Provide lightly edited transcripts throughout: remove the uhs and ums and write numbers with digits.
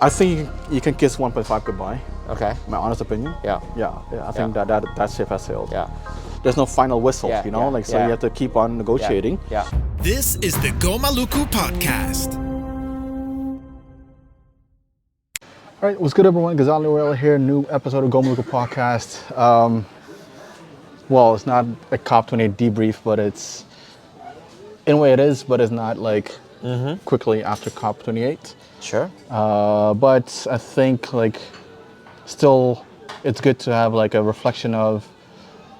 I think you can kiss 1.5 goodbye. Okay. My honest opinion. Yeah. I think that ship has sailed. Yeah. There's no final whistle, Yeah, you know, yeah, so yeah. you have to keep on negotiating. Yeah. This is the Go Maluku podcast. All right, what's good, everyone? Ghazali Ohorella here, new episode of Go Maluku podcast. Well, it's not a COP28 debrief, but it's, in a way it is, but it's not like quickly after COP28. Sure. But I think still it's good to have like a reflection of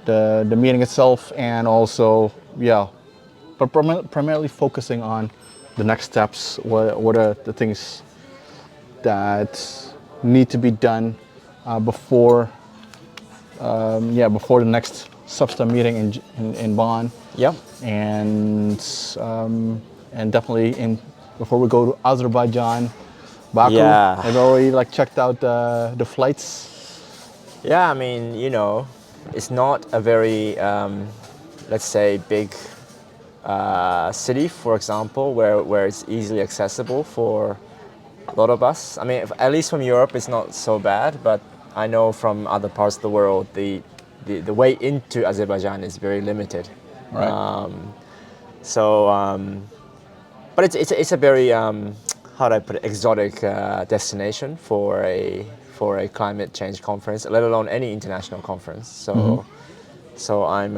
the meeting itself, and also but primarily focusing on the next steps. What are the things that need to be done before the next substantive meeting in Bonn. Yeah. And definitely before we go to Azerbaijan, Baku. Yeah. I've already checked out the flights. Yeah, I mean, it's not a very, let's say, big city, for example, where it's easily accessible for a lot of us. I mean, at least from Europe, it's not so bad, but I know from other parts of the world, the way into Azerbaijan is very limited. Right. But it's a very, how do I put it, exotic destination for a climate change conference, let alone any international conference. So I'm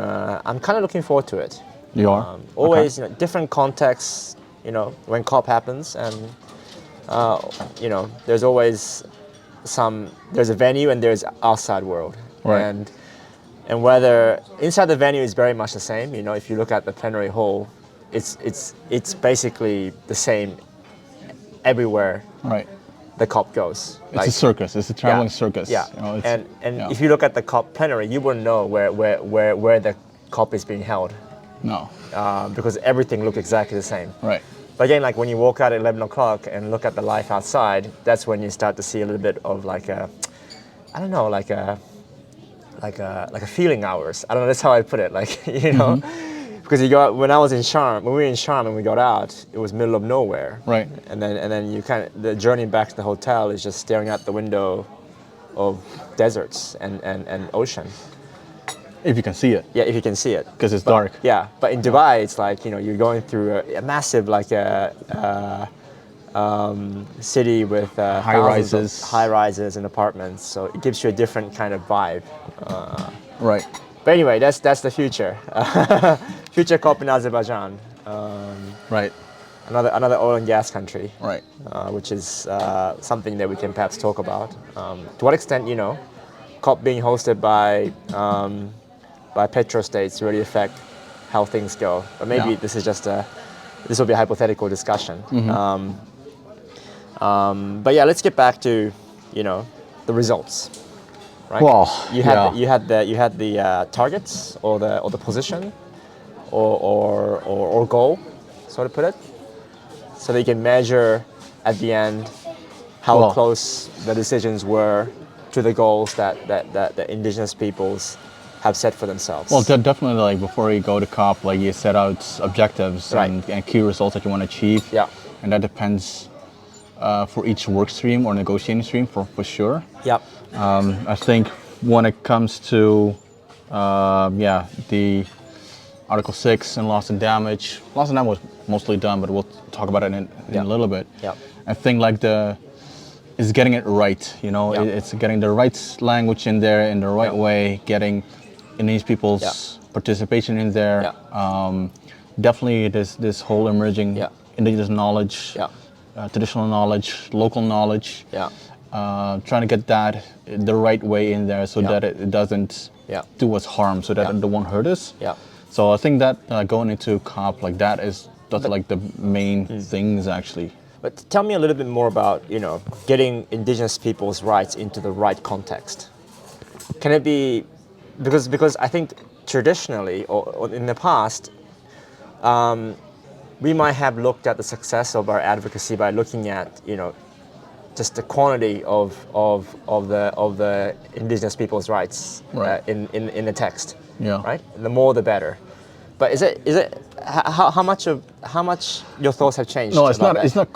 kind of looking forward to it. You are? Always, different contexts. When COP happens, and there's always there's a venue and there's outside world. Right. And whether inside the venue is very much the same. If you look at the plenary hall, it's basically the same everywhere. Right. The COP goes. It's a circus. It's a traveling circus. Yeah. If you look at the COP plenary, you wouldn't know where the COP is being held. No. Because everything looks exactly the same. Right. But again, when you walk out at 11 o'clock and look at the life outside, that's when you start to see a little bit of like a feeling hours. I don't know. That's how I put it. Because when we were in Sharm and we got out, it was middle of nowhere. Right. And then you the journey back to the hotel is just staring out the window of deserts and ocean. If you can see it. Yeah, if you can see it. Because it's dark. Yeah, but in Dubai, it's you're going through a massive city with high rises and apartments. So it gives you a different kind of vibe. Right. But anyway, that's the future. Future COP in Azerbaijan. Right. Another oil and gas country. Right. Which is something that we can perhaps talk about. To what extent, COP being hosted by petrostates really affect how things go. But maybe this is just this will be a hypothetical discussion. But yeah, let's get back to the results. Right? Well, you had the targets or the position or goal, so to put it, so that you can measure at the end how close the decisions were to the goals that the indigenous peoples have set for themselves. Well, definitely, before you go to COP, you set out objectives and key results that you want to achieve. Yeah. And that depends for each work stream or negotiating stream for sure. Yeah. I think when it comes to the Article 6 and loss and damage was mostly done, but we'll talk about it in a little bit. Yeah. I think is getting it right, it's getting the right language in there in the right way, getting Indigenous people's participation in there. Yeah. Definitely this whole emerging Indigenous knowledge, traditional knowledge, local knowledge, trying to get that the right way in there so that it doesn't do us harm, so that it won't hurt us. Yeah. So I think that going into COP that's the main things actually. But tell me a little bit more about, getting indigenous people's rights into the right context. Can it be, because I think traditionally or in the past, we might have looked at the success of our advocacy by looking at, just the quantity of the indigenous people's rights in the text. Yeah. Right? The more the better. But is it how much your thoughts have changed? No, it's not. It's not.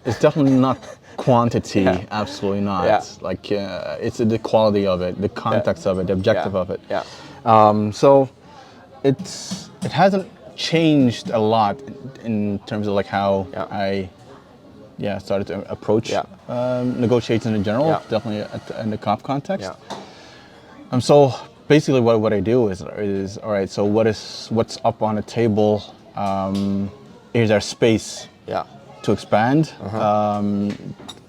It's definitely not quantity, Yeah. absolutely not. Yeah. Like it's the quality of it, the context of it, the objective Yeah. of it. Yeah. So it hasn't changed a lot in terms of like how Yeah. I started to approach Yeah. negotiations in general, Yeah. definitely in the COP context. Yeah. So basically what I do is all right, so what's up on the table? Is there space Yeah. to expand?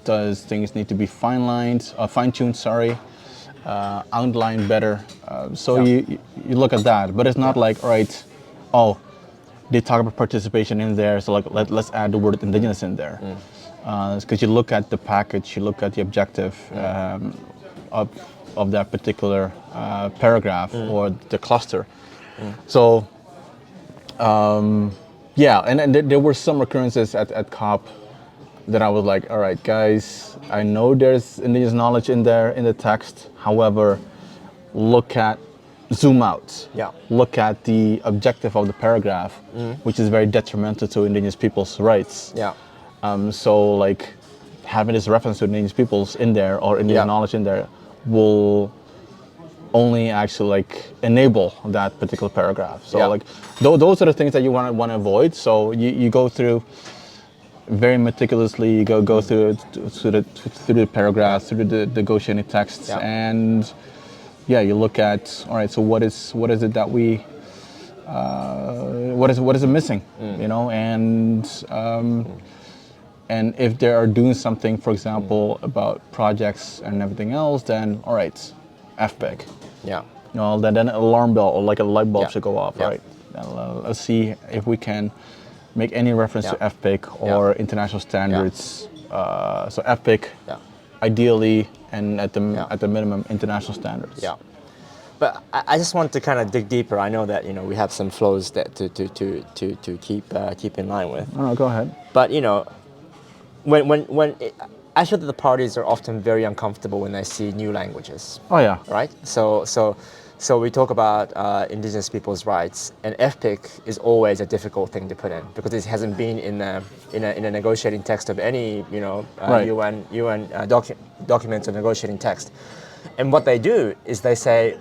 Does things need to be fine-tuned, sorry, outlined better? So Yeah. you look at that, but it's not like, all right, oh, they talk about participation in there, so like let's add the word indigenous in there. Because you look at the package, you look at the objective of that particular paragraph or the cluster. So and there were some occurrences at COP that I was like, all right, guys, I know there's indigenous knowledge in there in the text. However, zoom out. Yeah. Look at the objective of the paragraph, which is very detrimental to indigenous people's rights. Yeah. So like having this reference to indigenous peoples in there or indigenous knowledge in there will only actually like enable that particular paragraph. So like those are the things that you want to avoid. So you go through very meticulously. You go through the paragraphs, through the negotiating texts, and you look at, all right, so what is it that we what is it missing, you know, and if they are doing something, for example, about projects and everything else, then all right, FPEG. Yeah. You know, then an alarm bell or like a light bulb Yeah. should go off, Yeah. right? Let's see if we can make any reference to FPIC or international standards. So FPIC, ideally, and at the minimum, international standards. Yeah. But I just want to kind of dig deeper. I know that we have some flows that to keep in line with. No, go ahead. But I feel that the parties are often very uncomfortable when they see new languages. Oh yeah. Right. So we talk about Indigenous people's rights, and FPIC is always a difficult thing to put in because it hasn't been in a negotiating text of any UN documents or negotiating text. And what they do is they say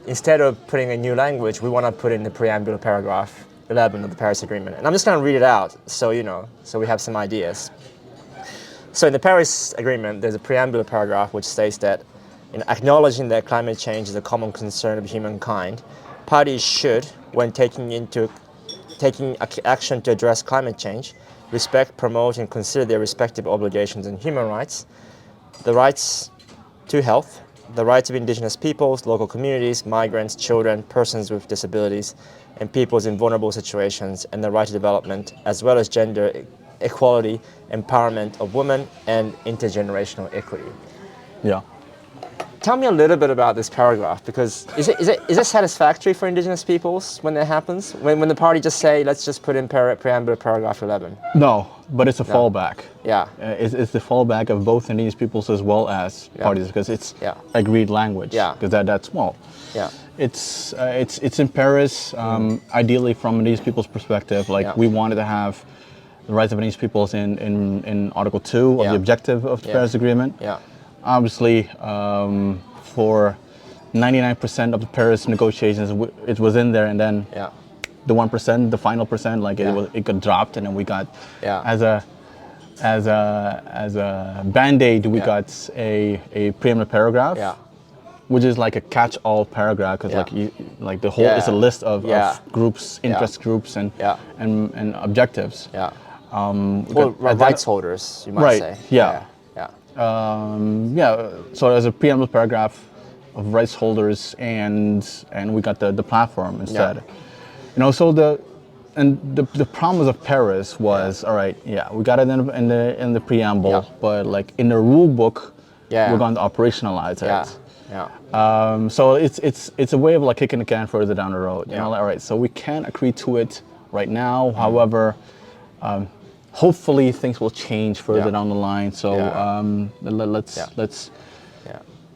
instead of putting a new language, we want to put in the preamble paragraph 11 of the Paris Agreement. And I'm just going to read it out so we have some ideas. So in the Paris Agreement, there's a preamble paragraph which states that acknowledging that climate change is a common concern of humankind, parties should, when taking action to address climate change, respect, promote, and consider their respective obligations and human rights, the rights to health, the rights of Indigenous peoples, local communities, migrants, children, persons with disabilities, and peoples in vulnerable situations, and the right to development, as well as gender equality, empowerment of women, and intergenerational equity. Yeah. Tell me a little bit about this paragraph, because is it satisfactory for Indigenous peoples when that happens? When the party just say, let's just put in preamble paragraph 11? No, but it's a fallback. Yeah. It's the fallback of both Indigenous peoples as well as parties, because it's agreed language. Yeah. Because that's small. Yeah. It's in Paris. Ideally, from Indigenous people's perspective, we wanted to have the rights of Indigenous peoples in Article 2 of the objective of the Paris Agreement. Yeah. Obviously, for 99% of the Paris negotiations, it was in there, and then the 1%, the final percent, it got dropped, and then we got as a band-aid, we got a preamble paragraph, which is like a catch-all paragraph, because the whole is a list of groups, interest groups, and objectives. Yeah. Rights holders, you might say. Yeah. So there's a preamble paragraph of rights holders, and we got the platform instead. So the promise of Paris was, all right, we got it in the preamble, but like in the rule book, we're going to operationalize it. So it's a way of like kicking the can further down the road. All right, so we can't agree to it right now. However, hopefully things will change further down the line. So let's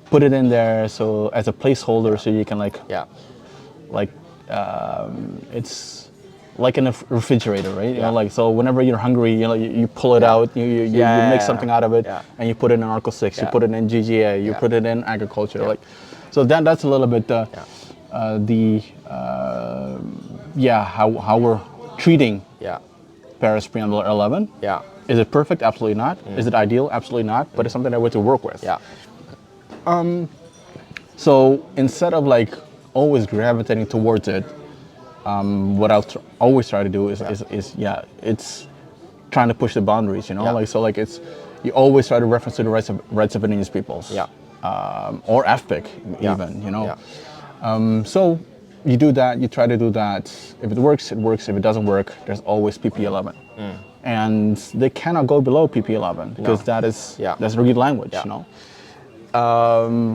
put it in there so as a placeholder, so you can like in a refrigerator, right? You Yeah. know, like so whenever you're hungry, you know, you pull it out, you make something out of it, Yeah. and you put it in Article 6, you Yeah. put it in GGA, you Yeah. put it in agriculture, Yeah. like, so that's a little bit how we're treating Yeah. Paris Preamble 11. Yeah. Is it perfect? Absolutely not. Is it ideal? Absolutely not. But it's something that we're to work with. Yeah. So instead of like always gravitating towards it, what I'll always try to do is it's trying to push the boundaries. You know, Yeah. like so like it's you always try to reference to the rights of Indigenous peoples. Yeah. Or AFPIC Yeah. even. You know. Yeah. So you do that. You try to do that. If it works, it works. If it doesn't work, there's always PP11. And they cannot go below PP11 because that's read language. Yeah. You know.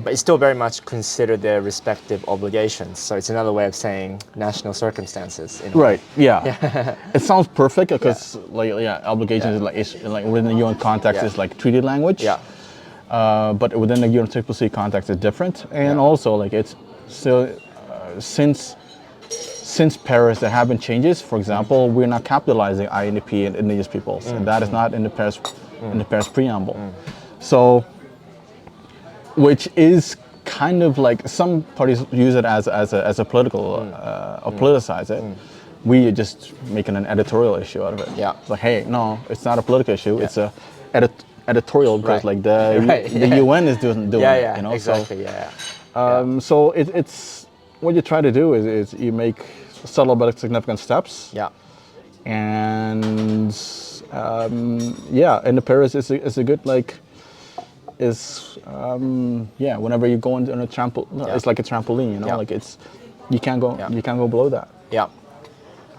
But it's still very much considered their respective obligations. So it's another way of saying national circumstances. In a way. Right. Yeah. It sounds perfect because obligations is like within the UN context is like treaty language. Yeah. But within the UNCCC context, it's different. And also like it's still since Paris, there have been changes. For example, we're not capitalizing INDP and Indigenous peoples, and that is not in the Paris preamble. So, which is kind of like some parties use it as a political or politicize it. We are just making an editorial issue out of it. Yeah. It's like, hey, no, it's not a political issue. It's a editorial because like the UN is doing it. You know? Exactly. So it's what you try to do is you make subtle but significant steps. Yeah. And in the Paris is a good like whenever you go into a trampoline, it's like a trampoline, you know, like it's you can't go below that. Yeah.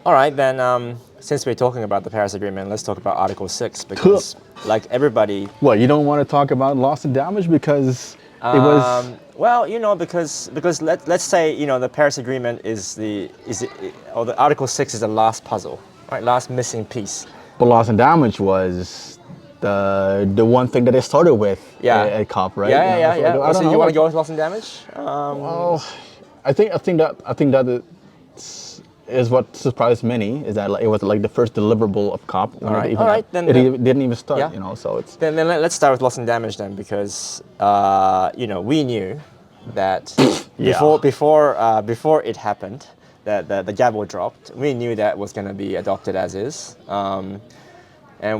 All right, then since we're talking about the Paris Agreement, let's talk about Article 6 because like everybody. Well, you don't want to talk about loss and damage because it was. Well, you know, because let's say, you know, the Paris Agreement or the Article 6 is the last puzzle, right? Last missing piece. But loss and damage was the one thing that they started with at COP, right? Yeah. So you want to go with loss and damage? Well, I think that is what surprised many is that like, it was like the first deliverable of COP. All right. Then it didn't even start, you know. So it's then let's start with loss and damage then, because you know, we knew that before it happened, that the gavel dropped. We knew that was going to be adopted as is, and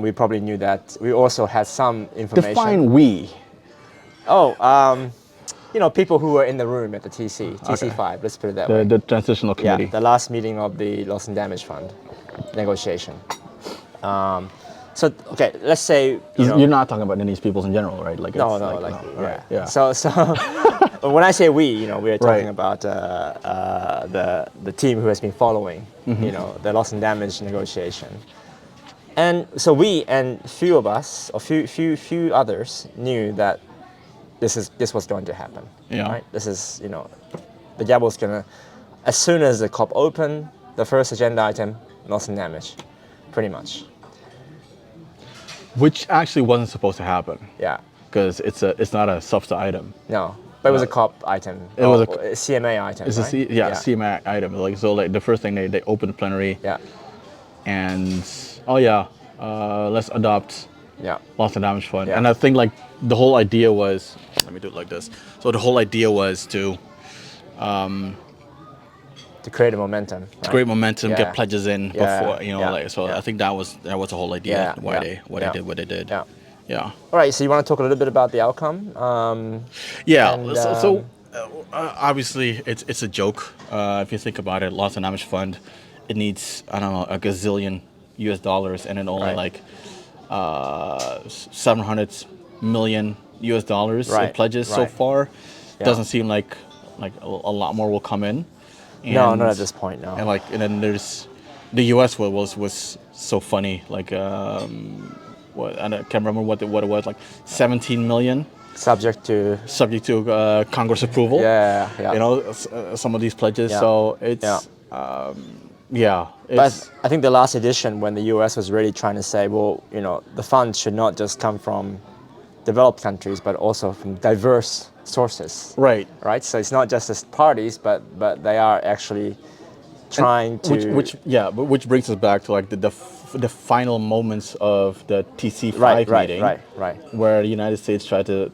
we probably knew that we also had some information. Define we. You know, people who were in the room at the TC5, let's put it that way. The transitional committee. Yeah, the last meeting of the Loss and Damage Fund negotiation. So, okay, let's say... You're not talking about Indigenous peoples in general, right? Like Yeah. So when I say we, you know, we are talking about the team who has been following, you know, the Loss and Damage negotiation. And so we and few of us, or few others, knew that this was going to happen. Yeah. Right? This is, you know, the gavel's gonna, as soon as the COP opened, the first agenda item, loss and damage, pretty much. Which actually wasn't supposed to happen. Yeah. Because it's not a substance item. No, but it was a COP item. It was a CMA item. It's right? a CMA item. Like so, like the first thing they opened plenary. Yeah. And let's adopt. Yeah. Loss and damage fund. Yeah. And I think like the whole idea was, let me do it like this. So the whole idea was to create a momentum. Right? To create momentum, Yeah. get pledges in before, you know, Yeah. like so. Yeah. I think that was the whole idea why they did what they did. Yeah. Yeah. All right. So you want to talk a little bit about the outcome? Yeah. And, Obviously it's a joke. If you think about it, loss and damage fund, it needs a gazillion US dollars, and it only like 700 million US dollars in pledges so far. Yeah. Doesn't seem like a lot more will come in. And, no, not at this point. No. And then there's the US was so funny. Like I can't remember what it was, like 17 million. Subject to Congress approval. Yeah. You know, some of these pledges. Yeah. So it's But I think the last edition, when the US was really trying to say, well, you know, the funds should not just come from developed countries, but also from diverse sources. Right. So it's not just as parties, but they are actually trying to which brings us back to like the final moments of the TC5 meeting, right. where the United States tried to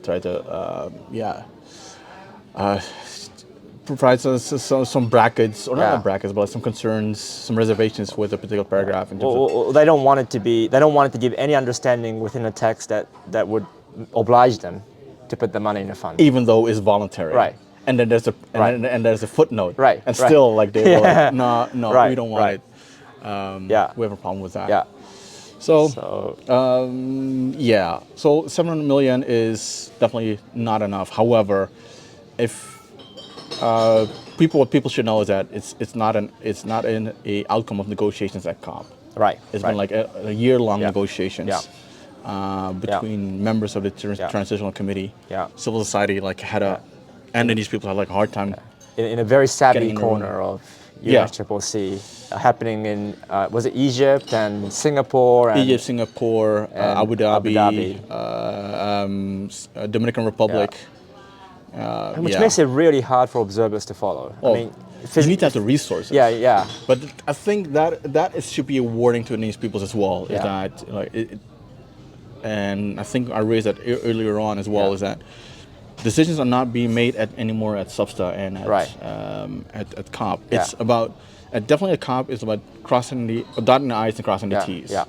provide some brackets, or not brackets, but some concerns, some reservations with a particular paragraph. In terms Well, they don't want it to be. They don't want it to give any understanding within the text that would oblige them to put the money in a fund, even though it's voluntary. Right. And then there's a footnote. Right. And still, like they were like, no, Right, we don't want right. it. We have a problem with that. Yeah. So 700 million is definitely not enough. However, if what people should know is that it's not an outcome of negotiations at COP. Right. It's been like a year-long negotiations. Yeah. Between members of the transitional committee, civil society, like and then these people had like a hard time. In a very savvy Getting in the corner of UNFCCC, happening in was it Egypt and Singapore? And Egypt, Singapore, and Abu Dhabi, Dominican Republic. Which makes it really hard for observers to follow. I mean, you need to have the resources. Yeah. But I think that should be a warning to Indigenous peoples as well. Is that and I think I raised that earlier on as well. Is that decisions are not being made anymore at SUBSTA and at COP. It's about definitely at COP is about dotting the I's and crossing the T's. Yeah.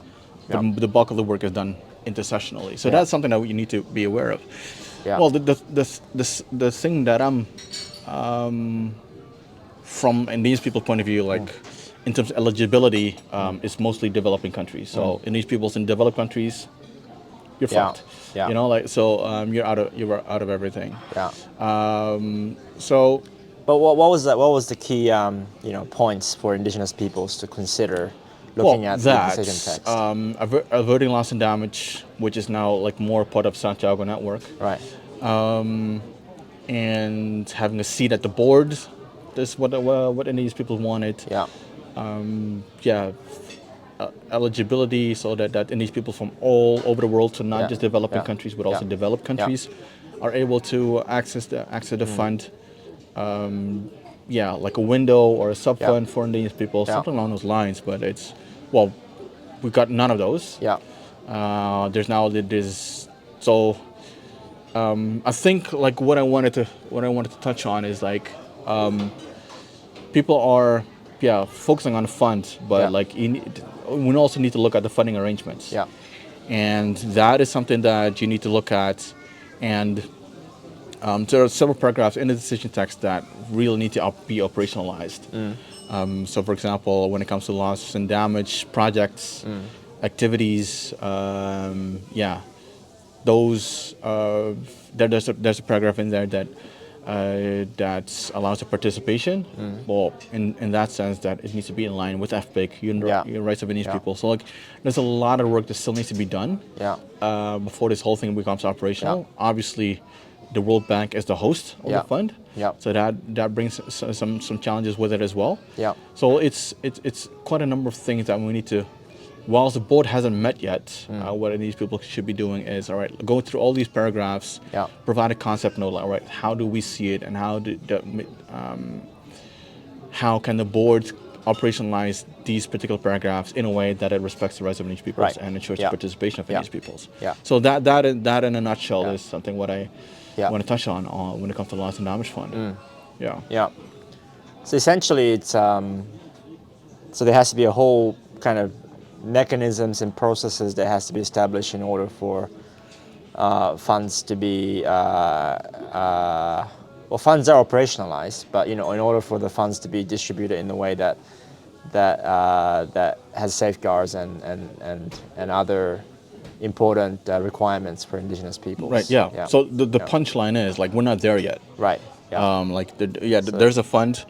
The bulk of the work is done intersessionally. So that's something that you need to be aware of. Yeah. Well, the thing that I'm from Indigenous people's point of view, like in terms of eligibility, is mostly developing countries. So Indigenous peoples in developed countries, you're fucked. Yeah. You know, like so you're out of everything. Yeah. So. But what was the key points for Indigenous peoples to consider looking at the decision text? Averting loss and damage, which is now like more part of Santiago Network. Right. And having a seat at the board. That's what Indigenous people wanted. Yeah. Eligibility, so that Indigenous people from all over the world, so not just developing countries, but also developed countries, are able to access the fund. Like a window or a sub fund for Indigenous people, something along those lines. But we got none of those. Yeah. I think like what I wanted to touch on is like people are focusing on the fund, but like we also need to look at the funding arrangements. Yeah. And that is something that you need to look at, and there are several paragraphs in the decision text that really need to be operationalized. So, for example, when it comes to loss and damage projects, activities, those there's a paragraph in there that allows the participation. Well, in that sense, that it needs to be in line with FPIC, human rights of Indigenous people. So, like, there's a lot of work that still needs to be done before this whole thing becomes operational. Obviously, the World Bank is the host of the fund, so that brings some challenges with it as well. So it's quite a number of things that we need to. Whilst the board hasn't met yet, what these people should be doing is, all right, go through all these paragraphs, provide a concept note, all right, how do we see it, and how can the board operationalize these particular paragraphs in a way that it respects the rights of Indigenous peoples and ensures the participation of Indigenous peoples. So that in a nutshell is something what I want to touch on when it comes to the loss and damage fund. So essentially, it's so there has to be a whole kind of mechanisms and processes that has to be established in order for funds to be funds are operationalized, but in order for the funds to be distributed in a way that has safeguards and other important requirements for Indigenous peoples. Right. Yeah. So the punchline is like we're not there yet. Right. Yeah. There's a fund.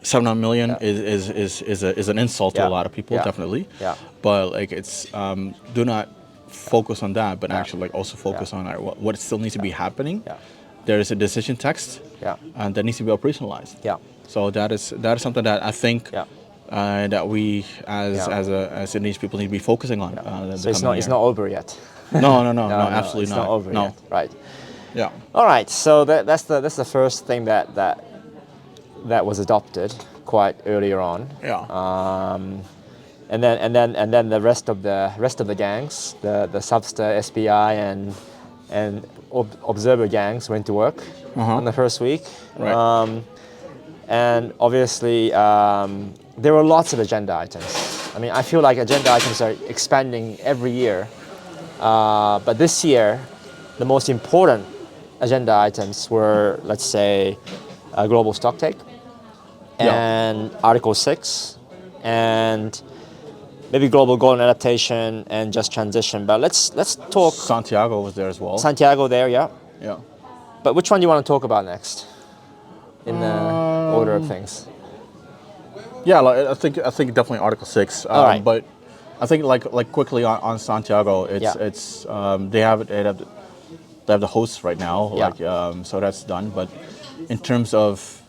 700 million is an insult to a lot of people, definitely. Yeah. But like it's do not focus on that, but actually like also focus on what still needs to be happening. There is a decision text. And that needs to be operationalized. So that is something that I think that we as Indigenous people need to be focusing on. So it's not over yet. No, absolutely not over yet. Right. Yeah. All right. So that's the first thing that was adopted. quite earlier on. Yeah. And then the rest of the gangs, the Substa, SBI, and Observer gangs went to work on the first week. Right. And obviously, there were lots of agenda items. I mean, I feel like agenda items are expanding every year. But this year, the most important agenda items were, let's say, Global Stocktake and Article 6, and maybe global goal and adaptation and just transition. But let's talk Santiago was there as well. Santiago there, yeah. Yeah. But which one do you want to talk about next in the order of things? Yeah, like, I think definitely Article 6. All right. But I think like quickly on Santiago, it's they have the hosts right now. Yeah. Like so that's done. But in terms of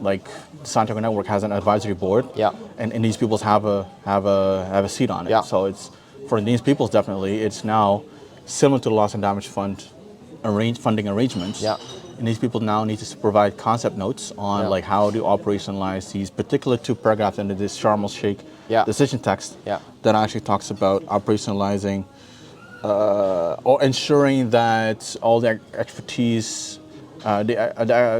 like Santiago Network has an advisory board. Yeah. And these peoples have a seat on it. Yeah. So it's for these peoples definitely it's now similar to the loss and damage fund funding arrangements. Yeah. And these people now need to provide concept notes on like how to operationalize these particular 2 paragraphs into this Sharm el-Sheikh decision text that actually talks about operationalizing or ensuring that all the expertise, the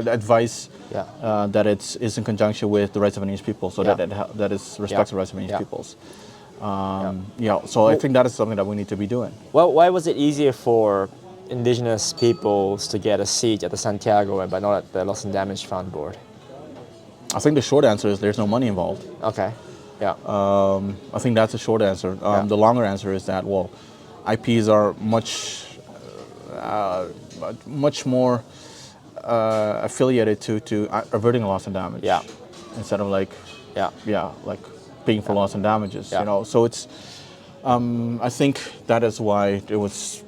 advice that is in conjunction with the rights of Indigenous people, so that is respects the rights of Indigenous peoples. So I think that is something that we need to be doing. Well, why was it easier for Indigenous peoples to get a seat at the Santiago but not at the Loss and Damage Fund board? I think the short answer is there's no money involved. Okay. Yeah. I think that's the short answer. The longer answer is that, well, IPs are much more affiliated to averting loss and damage. Yeah. Instead of like paying for loss and damages. Yeah. You know, so it's. I think that is why it was.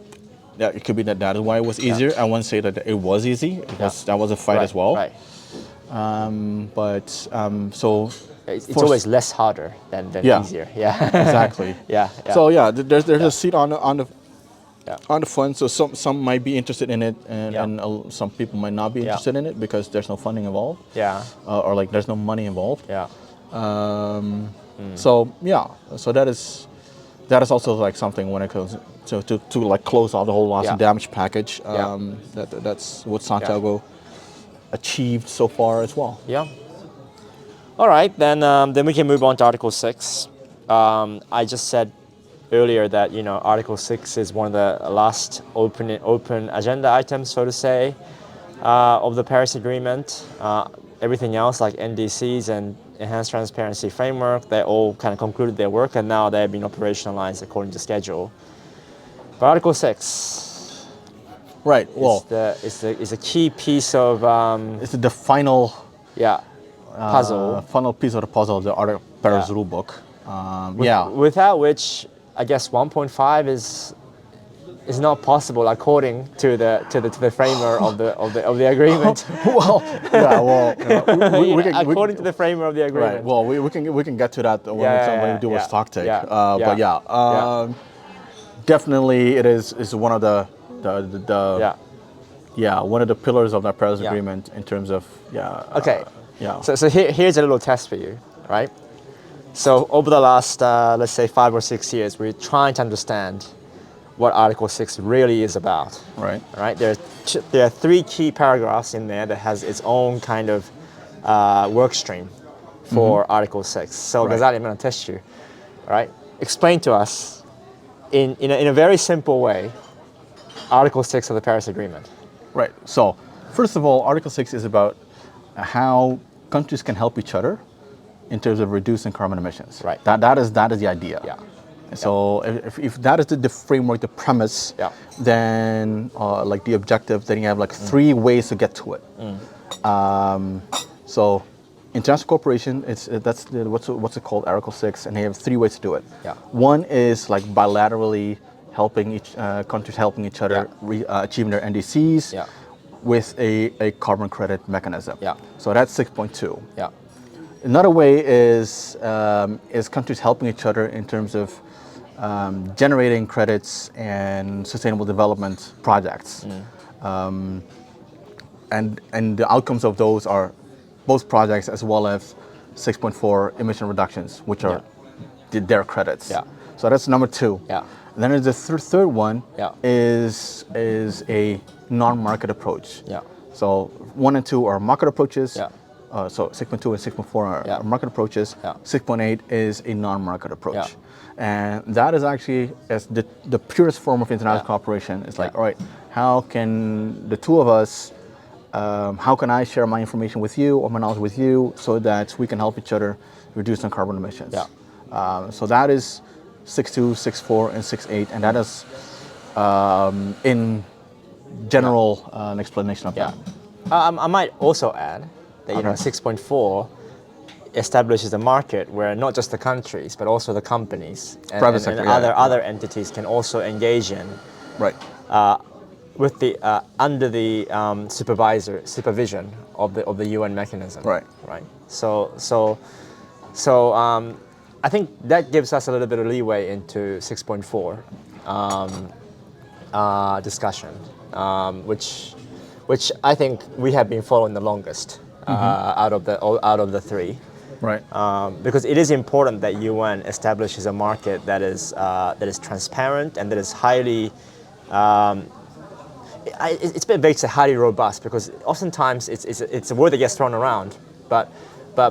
Yeah, it could be that is why it was easier. I wouldn't say that it was easy. That was a fight as well. Right. So it's always less harder than easier. Yeah. Exactly. Yeah. So there's a seat on the fund. So some might be interested in it, and some people might not be interested in it because there's no funding involved. Yeah. Or like there's no money involved. Yeah. So that is also like something when it comes to like close out the whole loss and damage package. That's what Santiago achieved so far as well. Yeah. All right, then we can move on to Article 6. I just said earlier that Article 6 is one of the last open agenda items, so to say, of the Paris Agreement. Everything else, like NDCs and Enhanced Transparency Framework, they all kind of concluded their work, and now they've been operationalized according to schedule. But Article 6, right? Well, is a key piece of. It's the final. Puzzle. Final piece of the puzzle of the Paris rulebook. Without which, I guess 1.5 is not possible according to the framer of the agreement. According to the framer of the agreement. Right. Well, we can get to that when we do a stock take. Definitely it is one of the one of the pillars of that Paris Agreement in terms of Okay. So here's a little test for you, right? So over the last, let's say 5 or 6 years, we're trying to understand what Article 6 really is about. Right. Right. There are 3 key paragraphs in there that has its own kind of work stream for Article 6. So Ghazali, I'm going to test you. All right. Explain to us in a very simple way Article 6 of the Paris Agreement. Right. So first of all, Article 6 is about how countries can help each other in terms of reducing carbon emissions. Right. That is the idea. Yeah. So if that is the framework, the premise, then like the objective, then you have like 3 ways to get to it. So international cooperation, what's it called, Article 6, and they have 3 ways to do it. Yeah. One is like bilaterally helping countries helping each other achieving their NDCs. With a carbon credit mechanism. So that's 6.2. Another way is countries helping each other in terms of generating credits and sustainable development projects. And the outcomes of those are both projects as well as 6.4 emission reductions, which are their credits. Yeah. So that's number 2. Yeah. And then the third one Yeah. is a non-market approach. Yeah. So 1 and 2 are market approaches. Yeah. So 6.2 and 6.4 are market approaches. Yeah. 6.8 is a non-market approach. Yeah. And that is actually as the purest form of international cooperation. It's like, all right, how can the two of us, how can I share my information with you or my knowledge with you so that we can help each other reduce our carbon emissions? Yeah. So that is 6.2, 6.4, and 6.8, and that is in general an explanation of that. I might also add that 6.4 establishes a market where not just the countries but also the companies and other entities can also engage in. Right. With the under the supervision of the UN mechanism. Right. Right. So I think that gives us a little bit of leeway into 6.4 discussion, which I think we have been following the longest out of the three. Right. Because it is important that UN establishes a market that is transparent and that is highly. It's a bit vague to say highly robust because oftentimes it's a word that gets thrown around, but a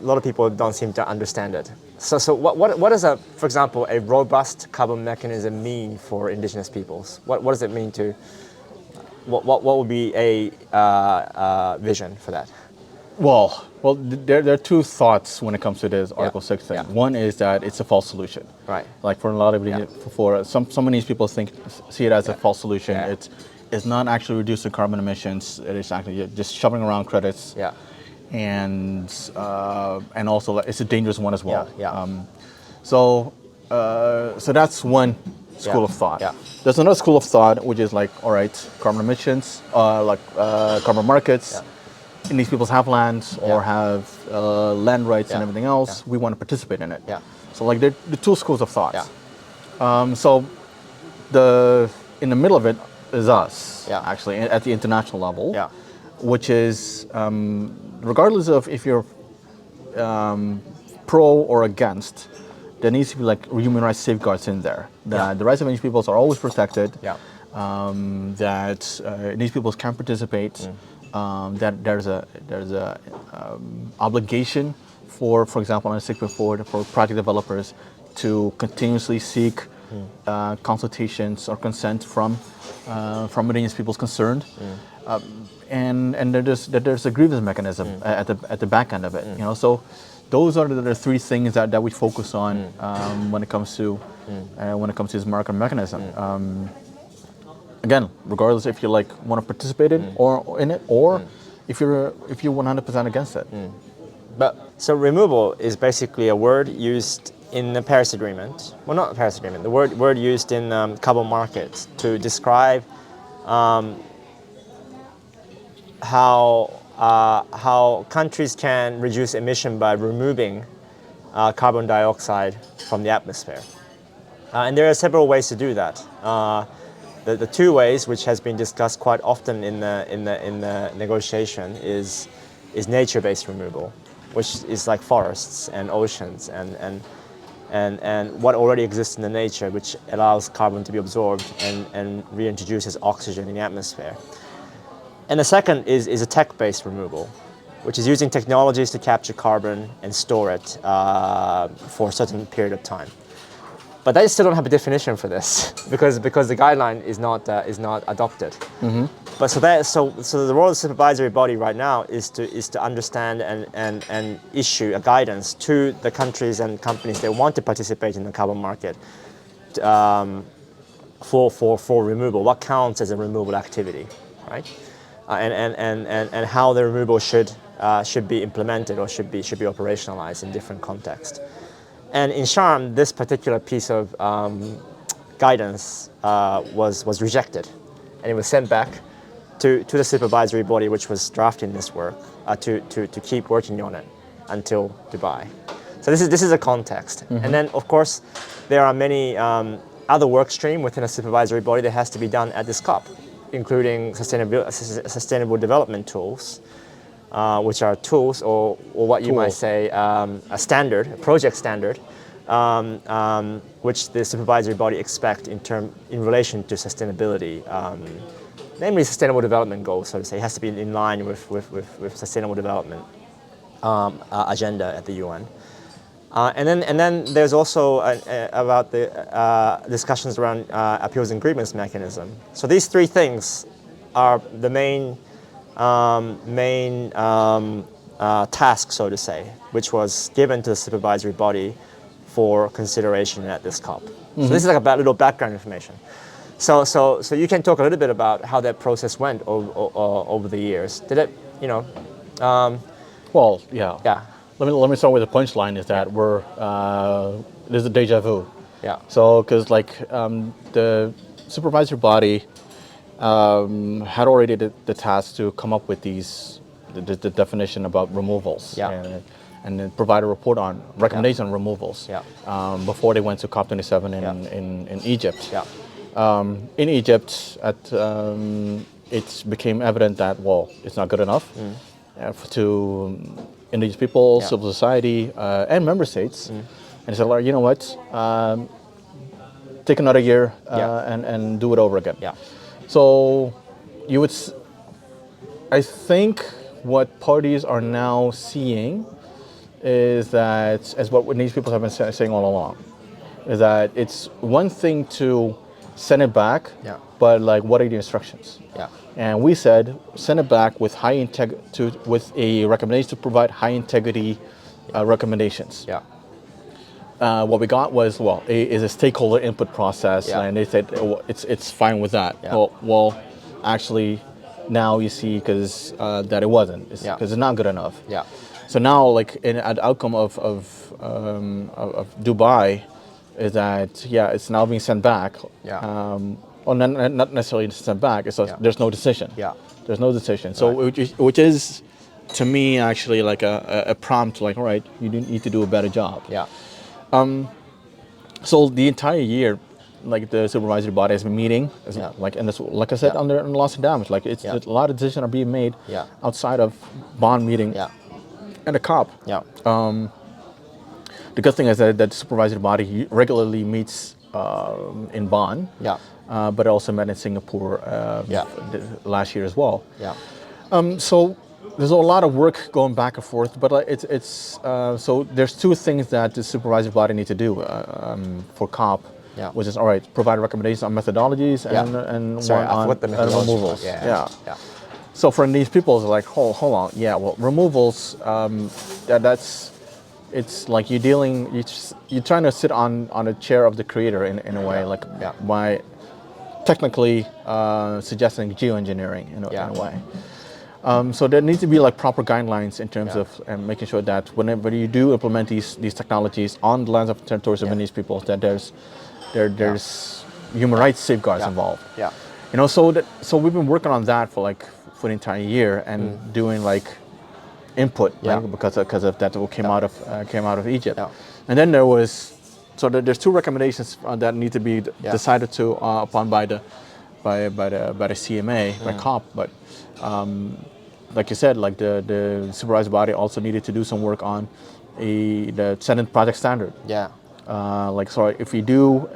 lot of people don't seem to understand it. So what does for example, a robust carbon mechanism mean for indigenous peoples? What does it mean to? What would be a vision for that? Well, there are two thoughts when it comes to this Article 6 thing. Yeah. One is that it's a false solution. Right. Like for a lot of for some of these people see it as a false solution. Yeah. It's not actually reducing carbon emissions. It is actually just shoving around credits. Yeah. And also it's a dangerous one as well. Yeah. So that's one school of thought. Yeah. There's another school of thought which is like, all right, carbon emissions, carbon markets. Yeah. And these people have lands or have land rights and everything else. Yeah. We want to participate in it. Yeah. So like the two schools of thought. Yeah. So in the middle of it is us, actually, at the international level, which is regardless of if you're pro or against, there needs to be like human rights safeguards in there. That the rights of indigenous peoples are always protected. Yeah. That indigenous peoples can participate. That there's a obligation for example, on a 6.4 for project developers to continuously seek consultations or consent from indigenous peoples concerned, and that there's a grievance mechanism at the back end of it. So those are the three things that we focus on when it comes to this market mechanism. Again, regardless if you want to participate in or if you're 100% against it. But so removal is basically a word used in the Paris Agreement. Well, not the Paris Agreement. The word used in carbon markets to describe how countries can reduce emission by removing carbon dioxide from the atmosphere. And there are several ways to do that. The two ways, which has been discussed quite often in the negotiation, is nature-based removal, which is like forests and oceans and what already exists in the nature, which allows carbon to be absorbed and reintroduces oxygen in the atmosphere. And the second is a tech-based removal, which is using technologies to capture carbon and store it for a certain period of time. But they still don't have a definition for this because the guideline is not adopted. Mm-hmm. But so the role of the supervisory body right now is to understand and issue a guidance to the countries and companies that want to participate in the carbon market for removal. What counts as a removal activity, right? And how the removal should be implemented or should be operationalized in different contexts. And in Sharm, this particular piece of guidance was rejected, and it was sent back to the supervisory body, which was drafting this work, to keep working on it until Dubai. So this is a context. Mm-hmm. And then, of course, there are many other work streams within a supervisory body that has to be done at this COP, including sustainable development tools, which are tools or what you might say a standard, a project standard, which the supervisory body expect in relation to sustainability, namely sustainable development goals, so to say. It has to be in line with sustainable development agenda at the UN. And then there's also about the discussions around appeals and grievance mechanism. So these three things are the main task, so to say, which was given to the supervisory body for consideration at this COP. So this is like a little background information. So you can talk a little bit about how that process went over the years. Did it, Well, yeah. Yeah. Let me start with the punchline. Is that there's a deja vu. Yeah. So because the supervisory body had already the task to come up with the definition about removals. Yeah. And then provide a report on recommendation on removals. Yeah. Before they went to COP27 in Egypt. Yeah. In Egypt, it became evident that it's not good enough to indigenous people, civil society, and member states. And they said, you know what? Take another year and do it over again. Yeah. So I think what parties are now seeing is that, as what indigenous people have been saying all along, is that it's one thing to send it back, but what are the instructions? Yeah. And we said send it back with with a recommendation to provide high integrity recommendations. Yeah. What we got was is a stakeholder input process, and they said it's fine with that. Yeah. Well, actually, now you see because that it wasn't, because it's not good enough. Yeah. So now, an outcome of Dubai is that it's now being sent back. Yeah. Well, not necessarily sent back. It's there's no decision. Yeah. There's no decision. So which is to me actually like a prompt. All right, you need to do a better job. Yeah. So the entire year, the supervisory body has been meeting, and this, like I said, under loss and damage. A lot of decisions are being made outside of bond meeting. And the COP. Yeah. The good thing is that the supervisory body regularly meets in Bonn. Yeah. But it also met in Singapore last year as well. Yeah. So there's a lot of work going back and forth, but so there's two things that the supervisory body need to do for COP. Yeah. Which is provide recommendations on methodologies and one on removals. Yeah. So for these people, it's like, hold on, removals. It's like you're trying to sit on a chair of the creator in a way, by technically suggesting geoengineering in a way. So there needs to be proper guidelines in terms of making sure that whenever you do implement these technologies on the lands of territories of these peoples, that there's human rights safeguards involved. Yeah. So we've been working on that for the entire year and doing input because of that what came out of Egypt. Yeah. And then there's two recommendations that need to be decided upon by the CMA by COP, but like you said, the supervisory body also needed to do some work on the Senate project standard. Yeah. If we do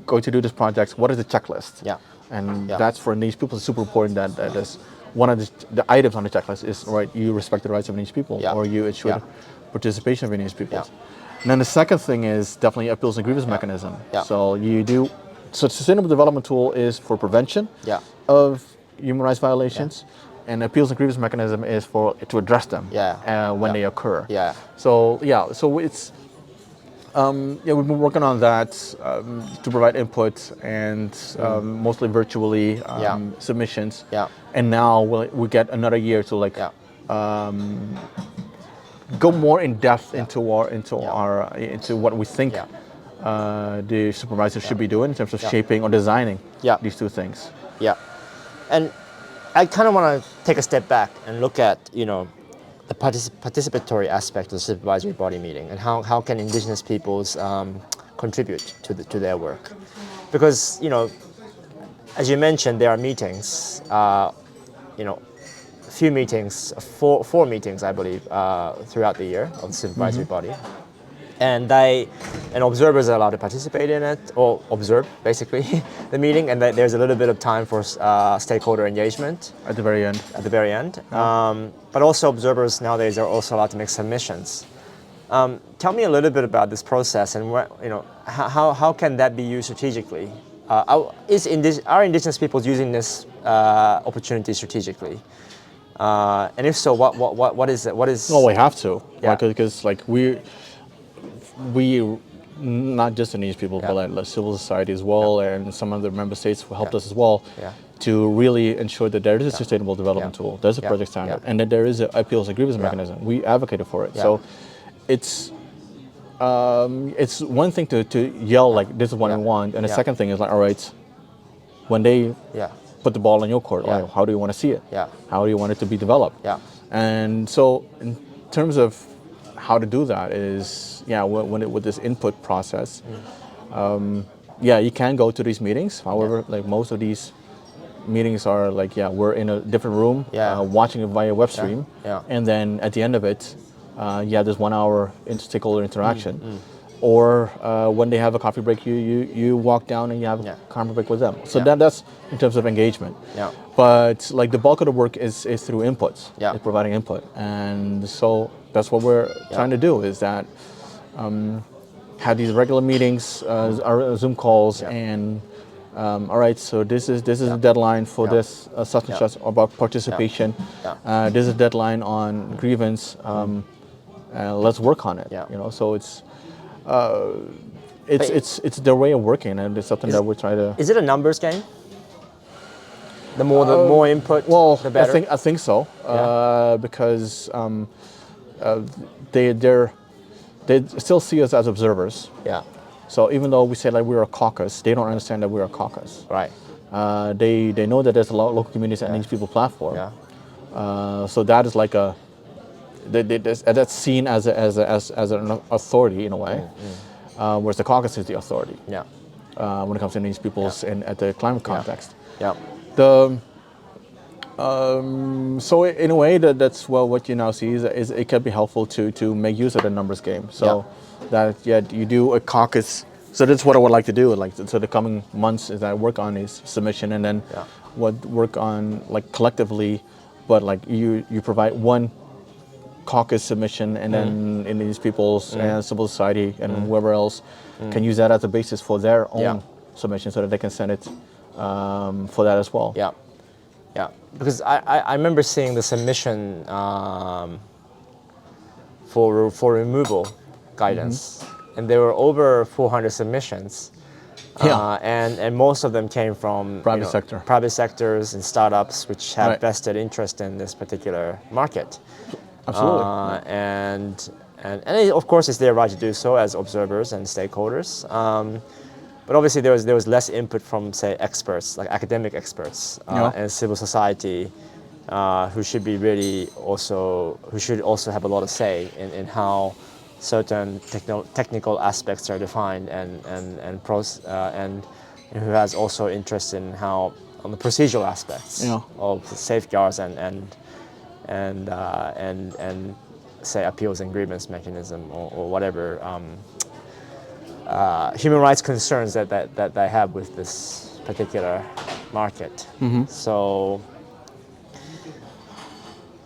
go to do this project, what is the checklist? Yeah. And that's for these people. It's super important that is one of the items on the checklist is you respect the rights of Indigenous people, or you ensure participation of Indigenous peoples. And then the second thing is definitely appeals and grievance mechanism. Yeah. So sustainable development tool is for prevention of human rights violations, and appeals and grievance mechanism is to address them when they occur. Yeah. So it's. We've been working on that to provide input and mostly virtually submissions. Yeah. And now we get another year to go more in depth into what we think the supervisor should be doing in terms of shaping or designing these two things. Yeah. And I kind of want to take a step back and look at the participatory aspect of the supervisory body meeting, and how can Indigenous peoples contribute to their work? Because as you mentioned, there are meetings few meetings, four meetings, I believe, throughout the year of the supervisory body. And observers are allowed to participate in it, or observe, basically, the meeting, and there's a little bit of time for stakeholder engagement. At the very end. At the very end. But also observers nowadays are also allowed to make submissions. Tell me a little bit about this process and how can that be used strategically? Are Indigenous peoples using this opportunity strategically? And if so, what is it? What is? Well, we have to, Yeah. because like we not just Indigenous people, but like civil society as well, and some other member states who helped us as well, to really ensure that there is a sustainable development tool, there's a project standard, and that there is an appeals and grievance mechanism. We advocated for it. So it's one thing to yell like this is what we want, and the second thing is like, all right, when they put the ball in your court, like, how do you want to see it? How do you want it to be developed? And so in terms of how to do that is, with this input process, you can go to these meetings. However, like most of these meetings are like, we're in a different room, watching it via web stream, and then at the end of it, there's 1 hour stakeholder interaction. Or when they have a coffee break, you walk down and you have a coffee break with them. So that's in terms of engagement. But like the bulk of the work is through inputs, is providing input. And so that's what we're trying to do, is that have these regular meetings, our Zoom calls, and all right, so this is the deadline for this such and such about participation. This is a deadline on grievance. Let's work on it. So it's their way of working, and it's something that we try to. Is it a numbers game? The more input, the better. I think so, because they still see us as observers. So even though we say like we're a caucus, they don't understand that we're a caucus. Right. They know that there's a lot of local communities and these people platform. So that is like that's seen as an authority in a way, whereas the caucus is the authority. When it comes to these peoples and at the climate context. So in a way that's what you now see is it can be helpful to make use of the numbers game. So that you do a caucus. So that's what I would like to do. Like so the coming months is that I work on this submission and then work on like collectively, but like you provide one caucus submission and then Indigenous peoples and civil society and whoever else can use that as a basis for their own submission so that they can send it for that as well. Because I remember seeing the submission for removal guidance, and there were over 400 submissions, and most of them came from private sectors and startups which have vested interest in this particular market. Absolutely. And of course it's their right to do so as observers and stakeholders. But obviously there was less input from, say, experts, like academic experts and civil society, who should also have a lot of say in how certain technical aspects are defined and who has also interest in how on the procedural aspects of safeguards and say appeals and grievance mechanism or whatever. Human rights concerns that they have with this particular market. So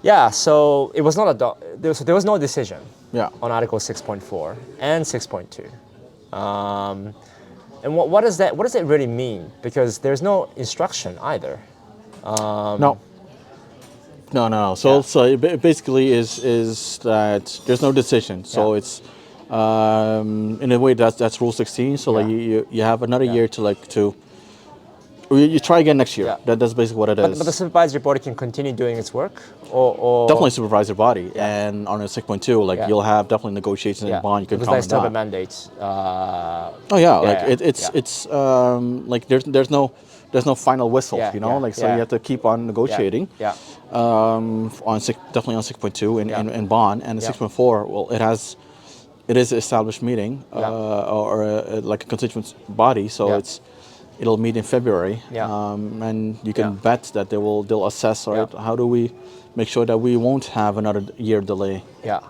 it was not there was no decision on Article 6.4 and 6.2. And what does that really mean? Because there's no instruction either. No. So it basically is that there's no decision. So it's in a way that's Rule 16. So like you have another year to you try again next year. That's basically what it is. But the supervisory body can continue doing its work, or definitely supervisory body. And on a 6.2, like you'll have definitely negotiations and bond. You can because they still have a mandate. It's like there's no final whistle, so you have to keep on negotiating. Definitely on 6.2 and bond, and 6.4. Well, it is an established meeting like a constituent body, so It'll meet in February, Yeah. and you can Yeah. bet that they'll assess, right? Yeah. How do we make sure that we won't have another year delay Yeah.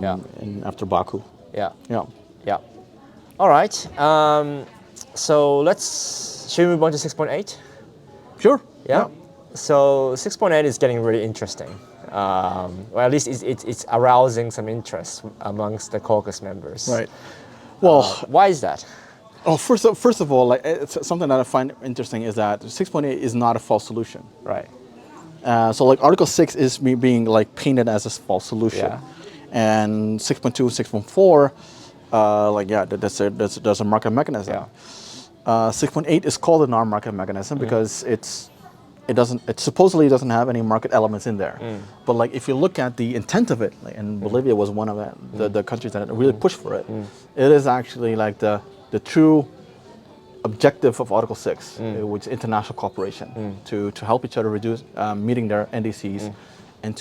Yeah. after Baku? Yeah. Yeah, Yeah. All right. So should we move on to 6.8? sure. Yeah. So 6.8 is getting really interesting. Or at least it's arousing some interest amongst the caucus members. Right. Well, Why is that? oh, first of all, like it's something that I find interesting is that 6.8 is not a false solution. Right. So like Article 6 is being like painted as a false solution, Yeah. and 6.2, 6.4, like yeah, there's a market mechanism. Yeah. 6.8 is called a non-market mechanism because it supposedly doesn't have any market elements in there. But like if you look at the intent of it, like, and Bolivia was one of the countries that really pushed for it, it is actually like the true objective of Article 6, which is international cooperation, to help each other reduce meeting their NDCs and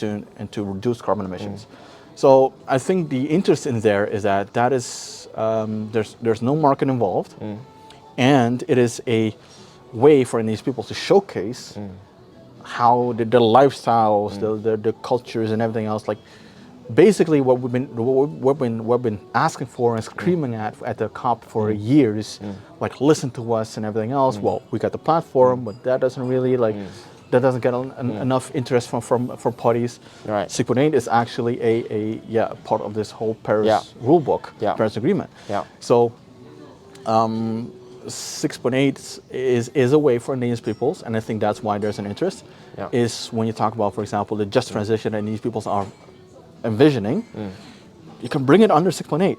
to reduce carbon emissions. So I think the interest in there is that is there's no market involved, and it is a way for these people to showcase how their lifestyles, their cultures, and everything else. Like basically, what we've been asking for and screaming at the COP for years, like listen to us and everything else. Well, we got the platform, but that doesn't really that doesn't get enough interest from parties. Right. 6.8 is actually a part of this whole Paris rule book, Paris Agreement. Yeah. So 6.8 is a way for Indigenous peoples, and I think that's why there's an interest. Yeah. Is when you talk about, for example, the just transition that Indigenous peoples are envisioning, you can bring it under 6.8.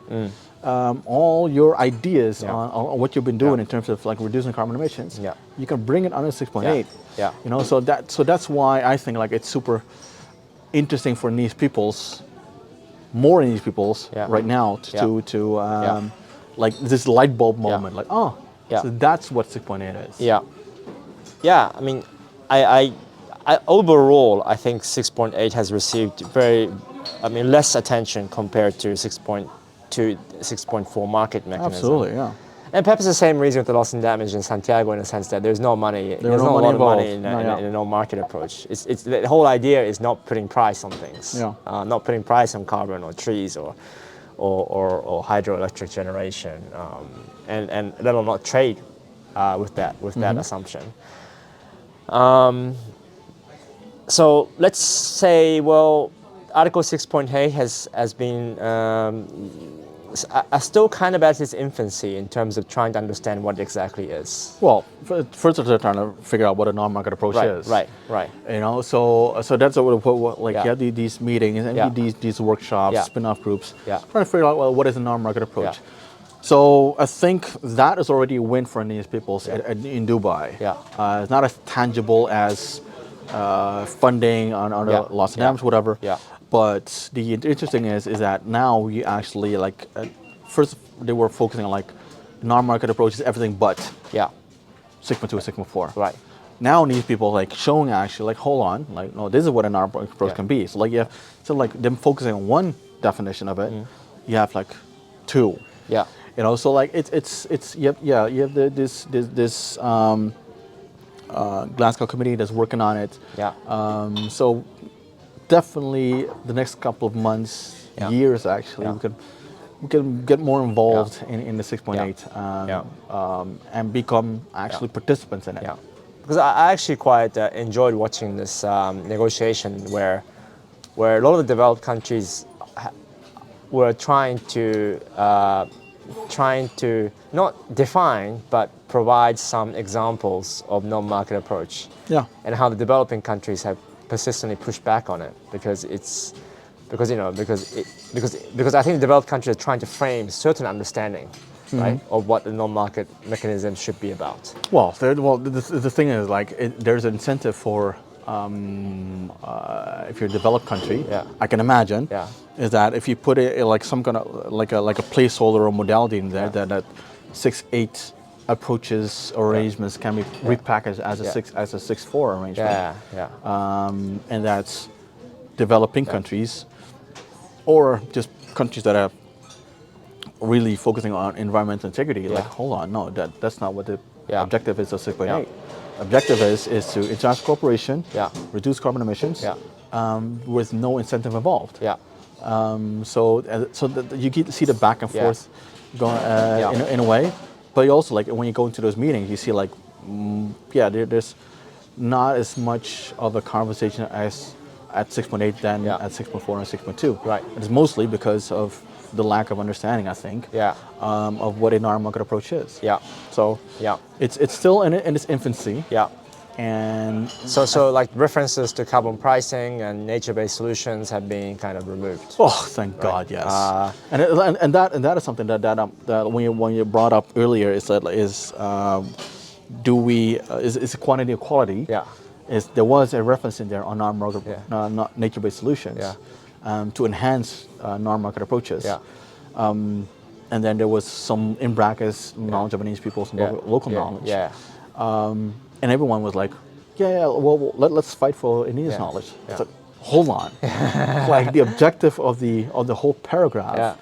All your ideas on what you've been doing in terms of like reducing carbon emissions, you can bring it under 6.8. Yeah. You know, so that's why I think like it's super interesting for Indigenous peoples, more Indigenous peoples right now to like this light bulb moment, like so that's what 6.8 is. Yeah. Yeah. I mean, I overall I think 6.8 has received less attention compared to 6.2, 6.4 market mechanism. Absolutely, yeah. And perhaps the same reason with the loss and damage in Santiago, in the sense that there's no money, There's not a lot of money in involved. a no-market approach. It's the whole idea is not putting price on things, not putting price on carbon or trees or hydroelectric generation, and let alone not trade with that assumption. So let's say, well, Article 6.8 has been still kind of at its infancy in terms of trying to understand what it exactly is. Well, first they're trying to figure out what a non-market approach is. Right. You know, so that's what like you have these meetings and these workshops, spin-off groups, trying to figure out, well, what is a non-market approach. So I think that is already a win for Indigenous peoples in Dubai. It's not as tangible as funding on the loss and damage, whatever. But the interesting is that now we actually like first they were focusing on like non-market approaches, everything but 6.2, 6.4. Right. Now these people like showing actually like hold on, like no, this is what a non-market approach can be. So like so like them focusing on one definition of it, you have like two. You know, so like it's you have this Glasgow committee that's working on it. So definitely the next couple of months, years actually, we can get more involved in the 6.8 and become actually participants in it. Because I actually quite enjoyed watching this negotiation where a lot of the developed countries were trying to not define but provide some examples of non-market approach. And how the developing countries have persistently pushed back on it because I think the developed countries are trying to frame certain understanding, right, of what the non-market mechanism should be about. Well, the thing is like there's an incentive for if you're a developed country, I can imagine, is that if you put it like some kind of like a placeholder or modality in there, that 6.8 approaches or arrangements can be repackaged as a 6.4 arrangement. And that's developing countries or just countries that are really focusing on environmental integrity. Like, hold on, no, that's not what the Yeah. Objective is a 6.8. Objective is to international cooperation, Yeah. reduce carbon emissions, Yeah. with no incentive involved. Yeah. You get to see the back and Yeah. forth going Yeah. in a way, but you also like when you go into those meetings, you see like, there's not as much of a conversation as at 6.8 than Yeah. at 6.4 and 6.2. Right. It's mostly because of the lack of understanding, I think, Yeah. of what a non-market approach is. Yeah. So Yeah. it's still in its infancy. Yeah. And So like references to carbon pricing and nature-based solutions have been kind of removed. oh, thank God, yes. And that is something that when you brought up earlier is is quantity of quality? Yeah. There was a reference in there on non-market, Yeah. not nature-based solutions, to enhance non-market approaches. Yeah. And then there was some in brackets knowledge of Indigenous peoples and local knowledge. Yeah. And everyone was like, well, let's fight for Indigenous Yeah. knowledge. Yeah. It's like, hold on. Like the objective of the whole paragraph,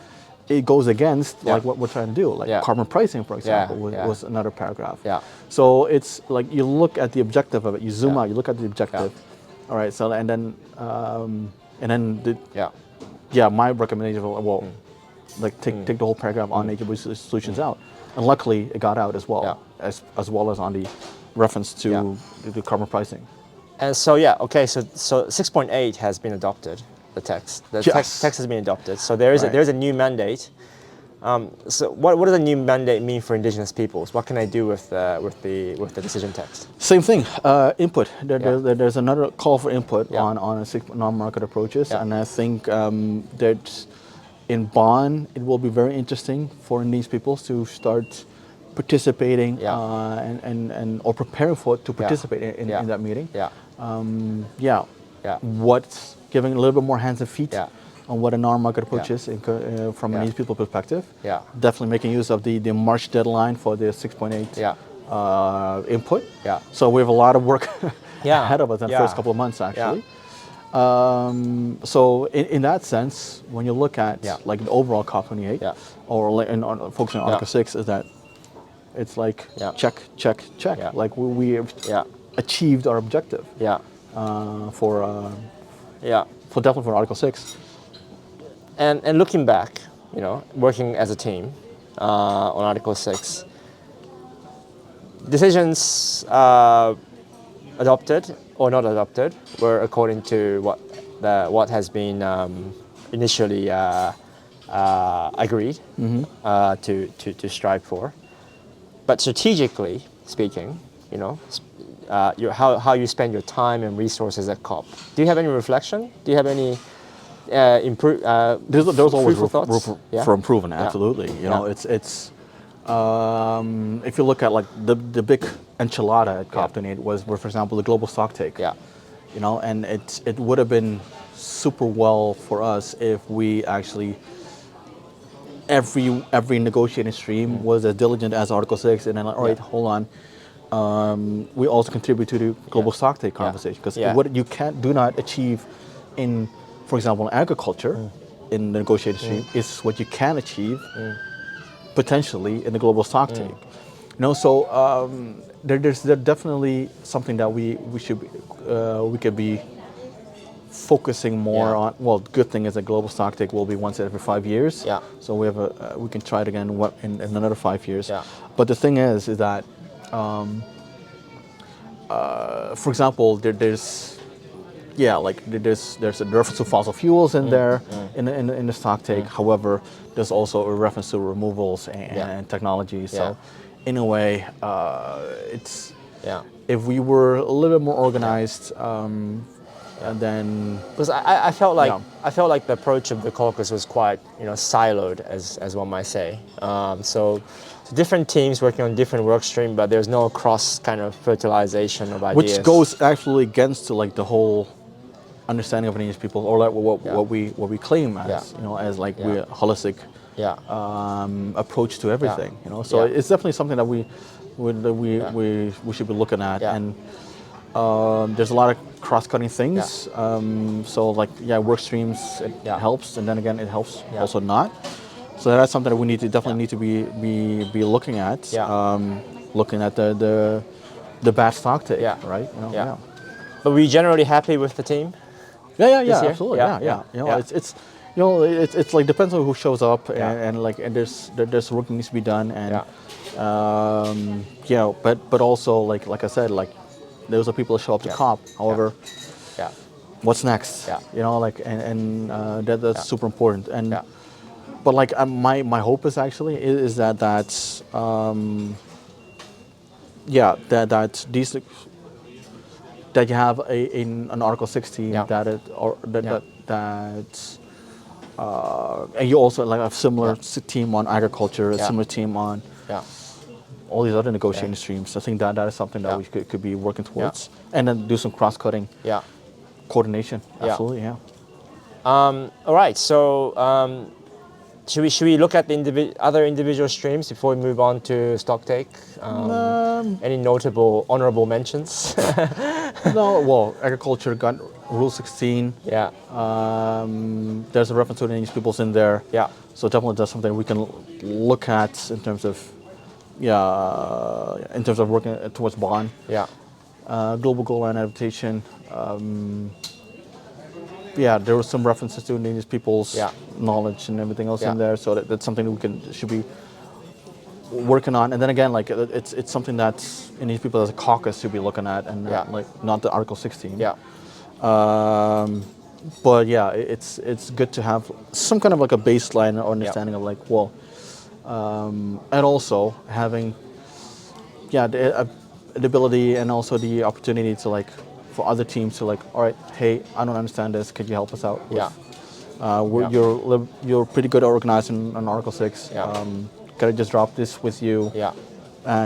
it goes against like what we're trying to do. Like carbon pricing, for example, was another paragraph. Yeah. So it's like you look at the objective of it, you zoom out, you look at the objective. All right. So and then my recommendation, like take the whole paragraph on nature-based solutions out, and luckily it got out as well, as well as on the reference to the carbon pricing. And so so 6.8 has been adopted. The text, text has been adopted. So there is a new mandate. So what does a new mandate mean for Indigenous peoples? What can I do with the decision text? Same thing. Input. There's another call for input on non-market approaches, and I think that in Bonn it will be very interesting for Indigenous peoples to start participating or preparing to participate in that meeting. What's giving a little bit more hands and feet on what a non-market approach is from an Indigenous people perspective. Definitely making use of the March deadline for the 6.8 input. So we have a lot of work ahead of us in the first couple of months, actually. So in that sense, when you look at like the overall COP28 or focusing on Article 6, is that it's like check. Like we achieved our objective. For definitely for Article 6. And looking back, working as a team on Article 6, decisions adopted or not adopted were according to what has been initially agreed to strive for. But strategically speaking, how you spend your time and resources at COP. Do you have any reflection? Do you have any There's always room for improvement. Absolutely. It's if you look at like the big enchilada at COP28 was, for example, the Global Stocktake. And it would have been super well for us if we actually every negotiating stream was as diligent as Article 6, and then all right, hold on. We also contribute to the global stocktake conversation, because what you do not achieve in, for example, in agriculture, in the negotiating stream, is what you can achieve potentially in the global stocktake. So there's definitely something that we could be focusing more on. Well, the good thing is that global stocktake will be once every 5 years. So we have we can try it again in another 5 years. But the thing is that. For example, there's a reference to fossil fuels in there in the stocktake. However, there's also a reference to removals and technology. So, in a way, it's if we were a little bit more organized, and then because I felt like the approach of the caucus was quite siloed, as one might say. So different teams working on different work stream, but there's no cross kind of fertilization of ideas. Which goes actually against like the whole understanding of Indigenous people, or like what we claim as as like we're holistic approach to everything. So it's definitely something that we should be looking at, and there's a lot of cross-cutting things. So like work streams it helps, and then again it helps also not. So that's something that we definitely need to be looking at. looking at the bad stock take, Yeah. right? You know, Yeah. But were you generally happy with the team? yeah, year? absolutely, Yeah, yeah. You know, yeah. it's you know, it's like depends on who shows up, Yeah. and there's work that needs to be done, and Yeah. but also like I said, like those are people that show up to Yeah. COP. However, Yeah. what's next? Yeah. You know, like that's Yeah. super important. And Yeah. but like my hope is actually is that that these that you have an Article 16 Yeah. that it or that Yeah. that and you also like a similar Yeah. team on agriculture, a Yeah. similar team on Yeah. all these other negotiating streams. I think that is something that Yeah. we could be working towards, and then do some cross-cutting Yeah. coordination. Yeah. Absolutely, yeah. All right. So should we look at the other individual streams before we move on to stocktake? Any notable honorable mentions? No, well, agriculture got Rule 16. Yeah. There's a reference to the Indigenous Peoples in there. Yeah. So definitely that's something we can look at in terms of, working towards bond. Yeah. Global goal and adaptation. There was some references to Indigenous Peoples' Yeah. knowledge and everything else Yeah. in there. So that's something that should be working on. And then again, like it's something that Indigenous people as a caucus should be looking at, and Yeah. not the Article 16. Yeah. But yeah, it's good to have some kind of like a baseline understanding of like, well, and also having the ability and also the opportunity to like for other teams to like, all right, hey, I don't understand this, could you help us out with, Yeah. you're pretty good at organizing on Article 6. Yeah. Can I just drop this with you? Yeah.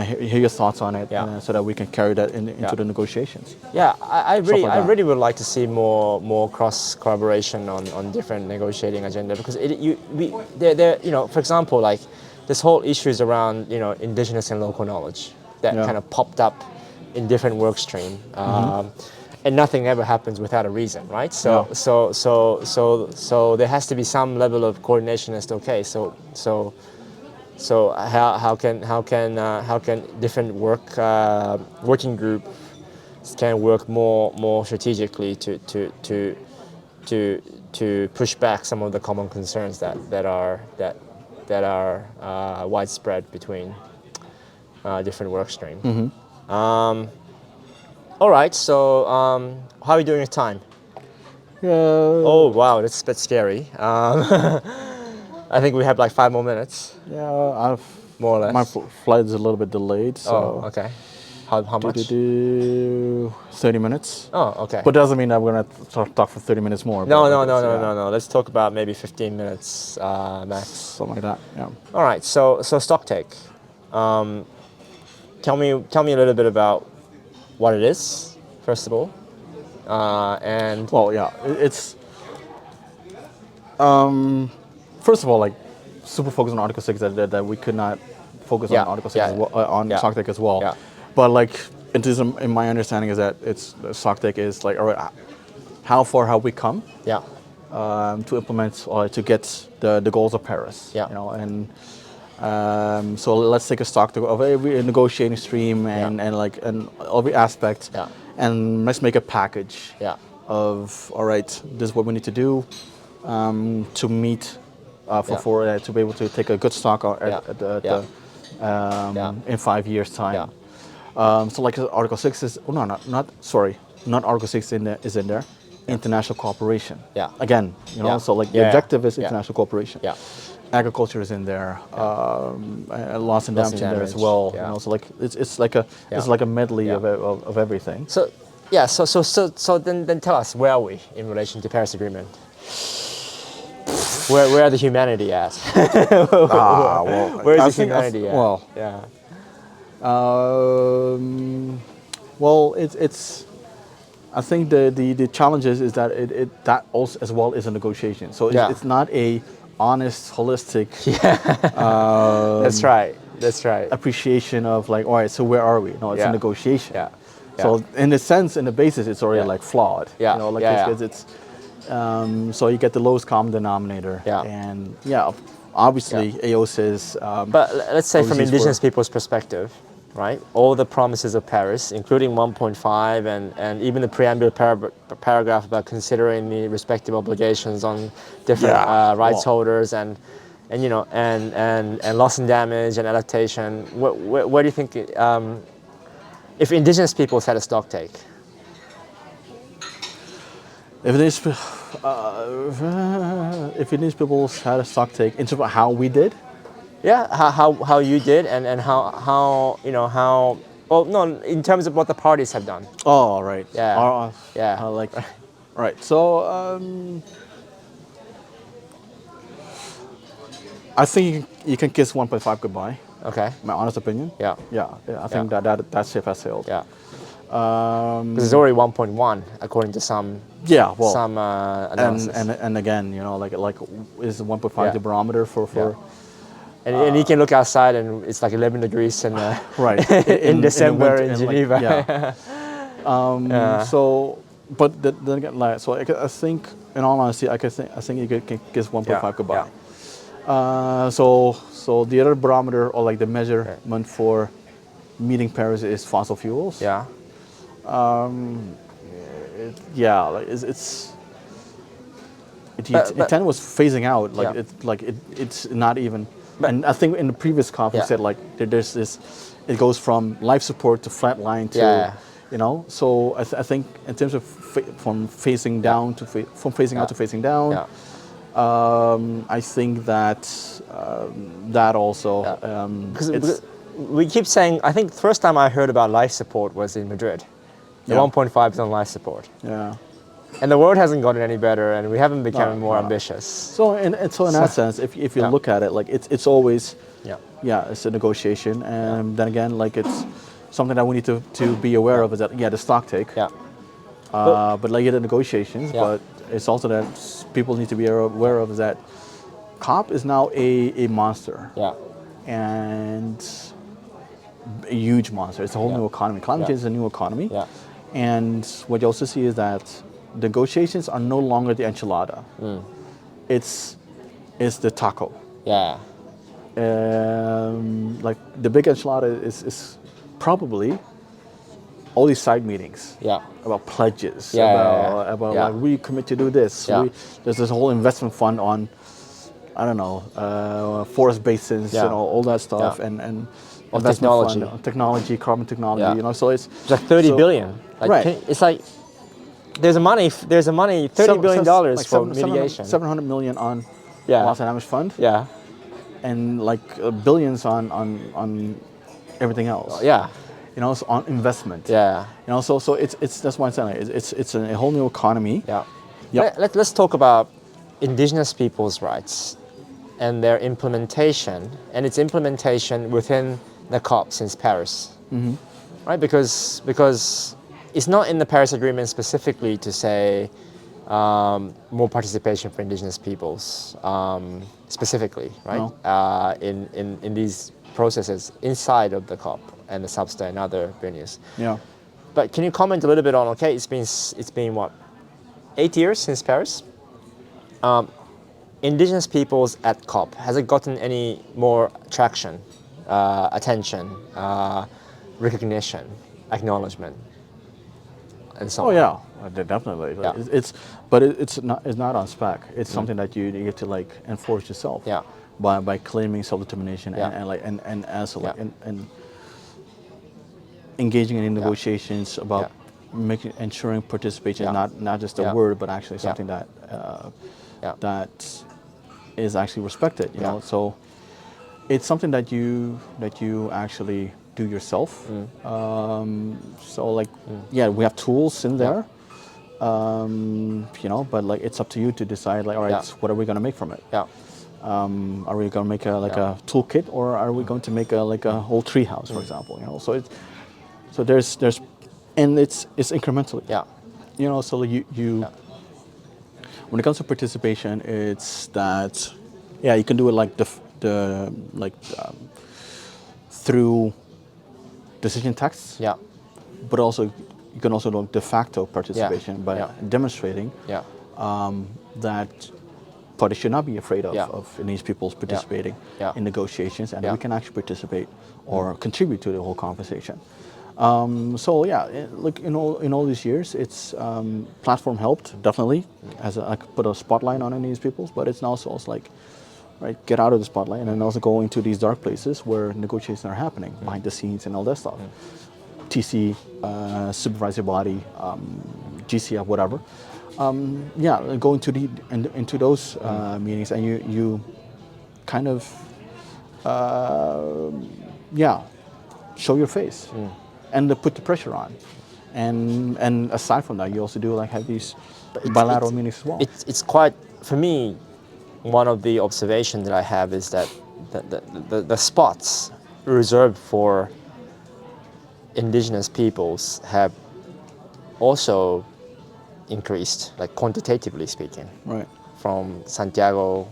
Hear your thoughts on it, Yeah. so that we can carry that into Yeah. the negotiations. Yeah, I really, like I that. really would like to see more cross collaboration on different negotiating agenda, because for example, like this whole issues around indigenous and local knowledge that Yeah. kind of popped up in different work stream, and nothing ever happens without a reason, right? So Yeah. so there has to be some level of coordination as to So how can different working groups can work more strategically to push back some of the common concerns that are widespread between different work streams. All right, so how are we doing with time? Oh wow, that's a bit scary. I think we have like 5 more minutes. Yeah, More or less. my flight is a little bit delayed, so Oh, okay. How much? 30 minutes. Oh, okay. But doesn't mean that we're gonna talk for 30 minutes more. No. but Let's talk about maybe 15 minutes max. something like that. Yeah. All right. So stocktake. Tell me a little bit about what it is, first of all, and Well, yeah, it's first of all, like super focused on Article 6 that we could not focus Yeah, on Article 6 yeah, as well, on yeah, stocktake as well. yeah. But like in my understanding is that stocktake is like, all right, how far have we come yeah, to implement or to get the goals of Paris? Yeah. You know, and so let's take a stock of every negotiating stream and every aspect, Yeah. and let's make a package yeah, of, all right, this is what we need to do to meet to be able to take a good stock in 5 years time. Yeah. So like Article 6 is not Article 6 is in there. International cooperation. Yeah. Again, Yeah. so like the Yeah. objective is Yeah. international cooperation. Yeah. Agriculture is in there. Loss and damage in there as damage, well. yeah. So like it's like a medley Yeah. of everything. So then tell us, where are we in relation to Paris Agreement? Where are the humanity at? Where is the humanity at? Well, Yeah. well, it's. I think the challenge is that that also as well is a negotiation. So it's not a honest, holistic That's right. appreciation of like, all right, so where are we? No, it's Yeah. a negotiation. Yeah. So in the sense, in the basis, it's already Yeah. like flawed. Yeah. You know, like Yeah, it's so you get the lowest common denominator. Yeah. And obviously AOSIS. But let's say from overseas indigenous work. people's perspective, right? All the promises of Paris, including 1.5 and even the preamble paragraph about considering the respective obligations on different rights holders and you know and loss and damage and adaptation. Where do you think if Indigenous peoples had a stock take? If Indigenous peoples had a stock take in terms of how we did, Yeah, how you did and how you know how well no in terms of what the parties have done. oh right, Yeah. Yeah. like, right. So I think you can kiss 1.5 goodbye. Okay. My honest opinion. Yeah. Yeah. I think that ship has sailed. Yeah. Because it's already 1.1 according to some Yeah. Well. some analysis. And again, you know, like is 1.5 Yeah. the barometer for and you can look outside and it's like 11 degrees in right in December winter, in and, Geneva. yeah. So, but then again, like, so I think, in all honesty, I think you can kiss 1.5 goodbye. So the other barometer or like the measurement for meeting Paris is fossil fuels. Yeah. Like it was phasing out. Like it's not even. And I think in the previous COP we said like there's this, it goes from life support to flatline to, you know. So I think in terms of from phasing down to from phasing out to phasing down. I think that that also because we keep saying, I think the first time I heard about life support was in Madrid. The 1.5 is on life support. Yeah. And the world hasn't gotten any better, and we haven't become more ambitious. So in that sense, if you look at it, like it's always it's a negotiation, and then again, like it's something that we need to be aware of is that the stock take. But like the negotiations, but it's also that people need to be aware of is that COP is now a monster. And a huge monster. It's a whole new economy. Climate change is a new economy. And what you also see is that negotiations are no longer the enchilada. It's the taco. Like the big enchilada is probably all these side meetings about pledges, about like we commit to do this. There's this whole investment fund on, I don't know, forest basins and all that stuff, and technology, technology, carbon technology. You know, so it's like 30 billion. Like, it's like there's a money, $30 billion like for mitigation. 700 million on loss and damage fund. And like billions on everything else. You know, so on investment. You know, so it's that's why I'm saying it's a whole new economy. Let's talk about Indigenous peoples' rights and their implementation, and its implementation within the COP since Paris, right? Because it's not in the Paris Agreement specifically to say more participation for Indigenous peoples specifically, right? In these processes inside of the COP and the Substa and other venues. But can you comment a little bit on? Okay, it's been what, 8 years since Paris? Indigenous peoples at COP, has it gotten any more traction, attention, recognition, acknowledgement, and so on? Definitely. It's not on spec. It's something that you get to like enforce yourself. By claiming self-determination and engaging in negotiations about ensuring participation, not just a word, but actually something that that is actually respected. You know, so it's something that you actually do yourself. So like, we have tools in there. You know, but like it's up to you to decide. Like, all right, what are we going to make from it? Are we going to make a toolkit, or are we going to make a whole tree house, for example? You know, so there's and it's incrementally. You know, so you when it comes to participation, it's that you can do it like through decision texts. But also you can also do de facto participation by demonstrating that parties should not be afraid Yeah. of Indigenous peoples participating Yeah. in negotiations, and Yeah. we can actually participate or contribute to the whole conversation. So yeah, look, in all these years, it's platform helped definitely, as I could put a spotlight on Indigenous peoples, but it's also like, right, get out of the spotlight and then also go into these dark places where negotiations are happening behind the scenes and all that stuff. TC, supervisory body, GCF, whatever. Yeah, go into those meetings, and you kind of yeah, show your face and put the pressure on. And aside from that, you also do like have these bilateral meetings as well. It's quite, for me, one of the observations that I have is that the spots reserved for Indigenous peoples have also increased, like quantitatively speaking, Right. from Santiago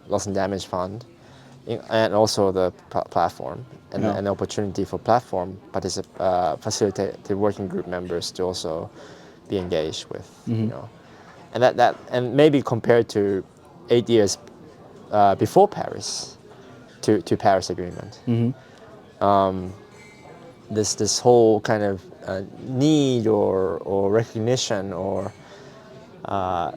Loss and Damage Fund, and also the platform, and Yeah. an opportunity for platform facilitated working group members to also be engaged with, you know, and that and maybe compared to 8 years before Paris, to Paris Agreement. This whole kind of need or recognition or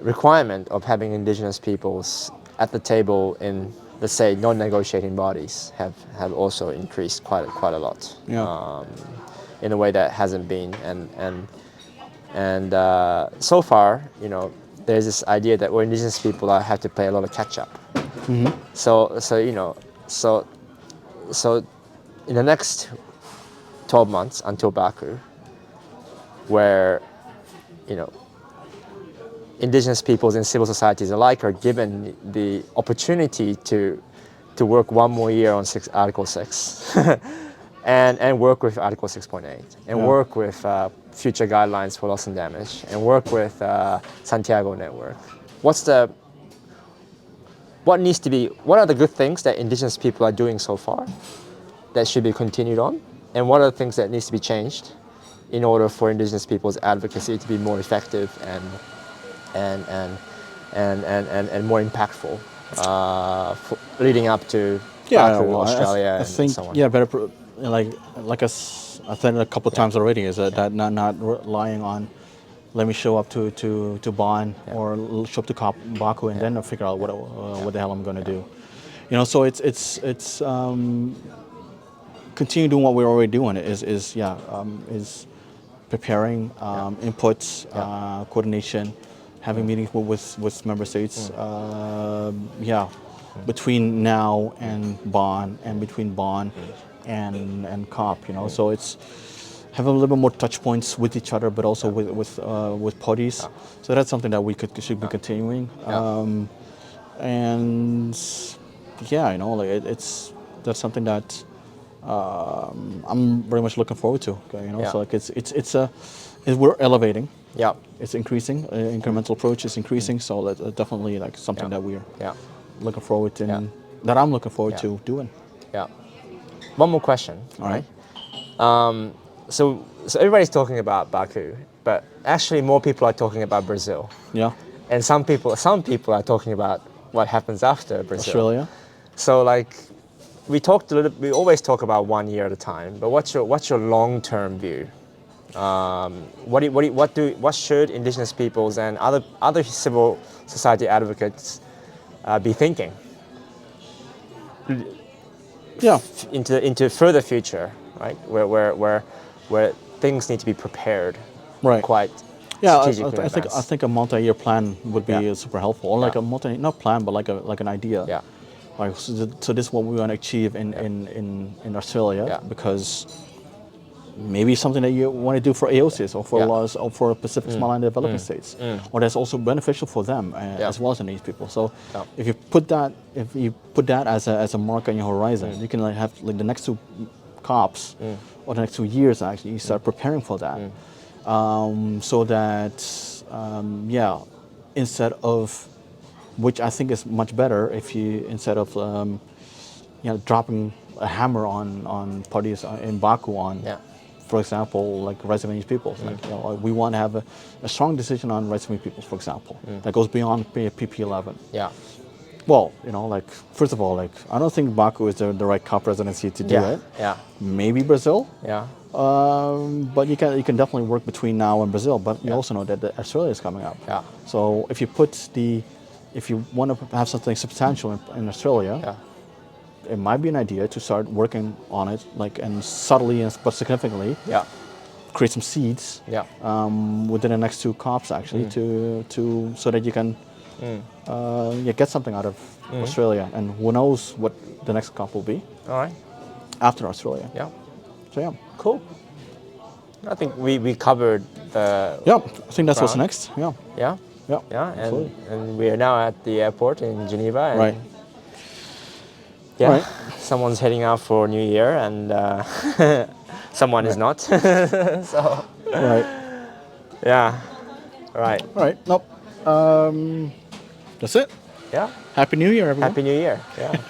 requirement of having Indigenous peoples at the table in, let's say, non-negotiating bodies have also increased quite a lot. Yeah. In a way that hasn't been, and so far, you know, there's this idea that we're Indigenous people have to play a lot of catch up. So you know, so in the next 12 months until Baku, where, you know, Indigenous peoples and civil societies alike are given the opportunity to work one more year on Article 6 and work with Article 6.8 and Yeah. work with future guidelines for loss and damage and work with Santiago Network. What are the good things that Indigenous people are doing so far that should be continued on? And what are the things that needs to be changed in order for Indigenous people's advocacy to be more effective and more impactful, leading up to Baku, Well, Australia, I and think so on? yeah, better like I said a couple of times already, is that not relying on, let me show up to Bonn or show up to Baku and then I'll figure out what the hell I'm going to do. You know, so it's continue doing what we're already doing is preparing inputs, coordination, having meetings with member states. Between now and Bonn, and between Bonn and COP. You know, so it's having a little bit more touch points with each other, but also with parties. So that's something that we should be continuing. And yeah, you know, like that's something that I'm very much looking forward to. You know, so like we're elevating. Yeah. It's increasing. Incremental approach is increasing. So that's definitely like something that we're looking forward to, that I'm looking forward to doing. Yeah. One more question. All right. So everybody's talking about Baku, but actually more people are talking about Brazil. Yeah. And some people are talking about what happens after Brazil. Australia. So like, we always talk about 1 year at a time, but what's your long-term view? What should Indigenous peoples and other civil society advocates be thinking? Yeah. Into further future, right? Where things need to be prepared. Right. Quite. Yeah, strategically I think a multi-year plan would be super helpful, or like Yeah. not plan, but like an idea. Yeah. Like, so this is what we want to achieve in Australia, because maybe something that you want to do for AOCs or for laws or for Pacific Small Island developing states, or that's also beneficial for them as well as Indigenous people. So if you put that as a mark on your horizon, you can like have like the next two COPs or the next 2 years actually you start preparing for that, so that instead of, which I think is much better, if you instead of dropping a hammer on parties in Baku on. For example, like rights of Indigenous peoples. Like, you know, we want to have a strong decision on rights of Indigenous peoples, for example, that goes beyond PP11. Yeah. Well, like, first of all, like, I don't think Baku is the right COP presidency to do it. Yeah. Maybe Brazil. Yeah. But you can definitely work between now and Brazil. But you also know that Australia is coming up. Yeah. So if you want to have something substantial in Australia, Yeah. it might be an idea to start working on it, like, and subtly but significantly. Yeah. Create some seeds. Yeah. Within the next 2 COPs actually to so that you can get something out of Australia, and who knows what the next COP will be All right. after Australia. Yeah. So yeah. Cool. I think we covered the. Yeah, I think that's what's ground. next. Yeah. Yeah. Yeah. Yeah. Absolutely. And we are now at the airport in Geneva. And Right. Yeah. Right. Someone's heading out for New Year, and someone is not. So. Right. Yeah. Right. All right. Nope. That's it. Yeah. Happy New Year, everyone. Happy New Year. Yeah.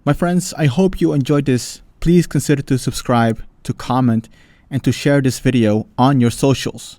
My friends, I hope you enjoyed this. Please consider to subscribe, to comment, and to share this video on your socials.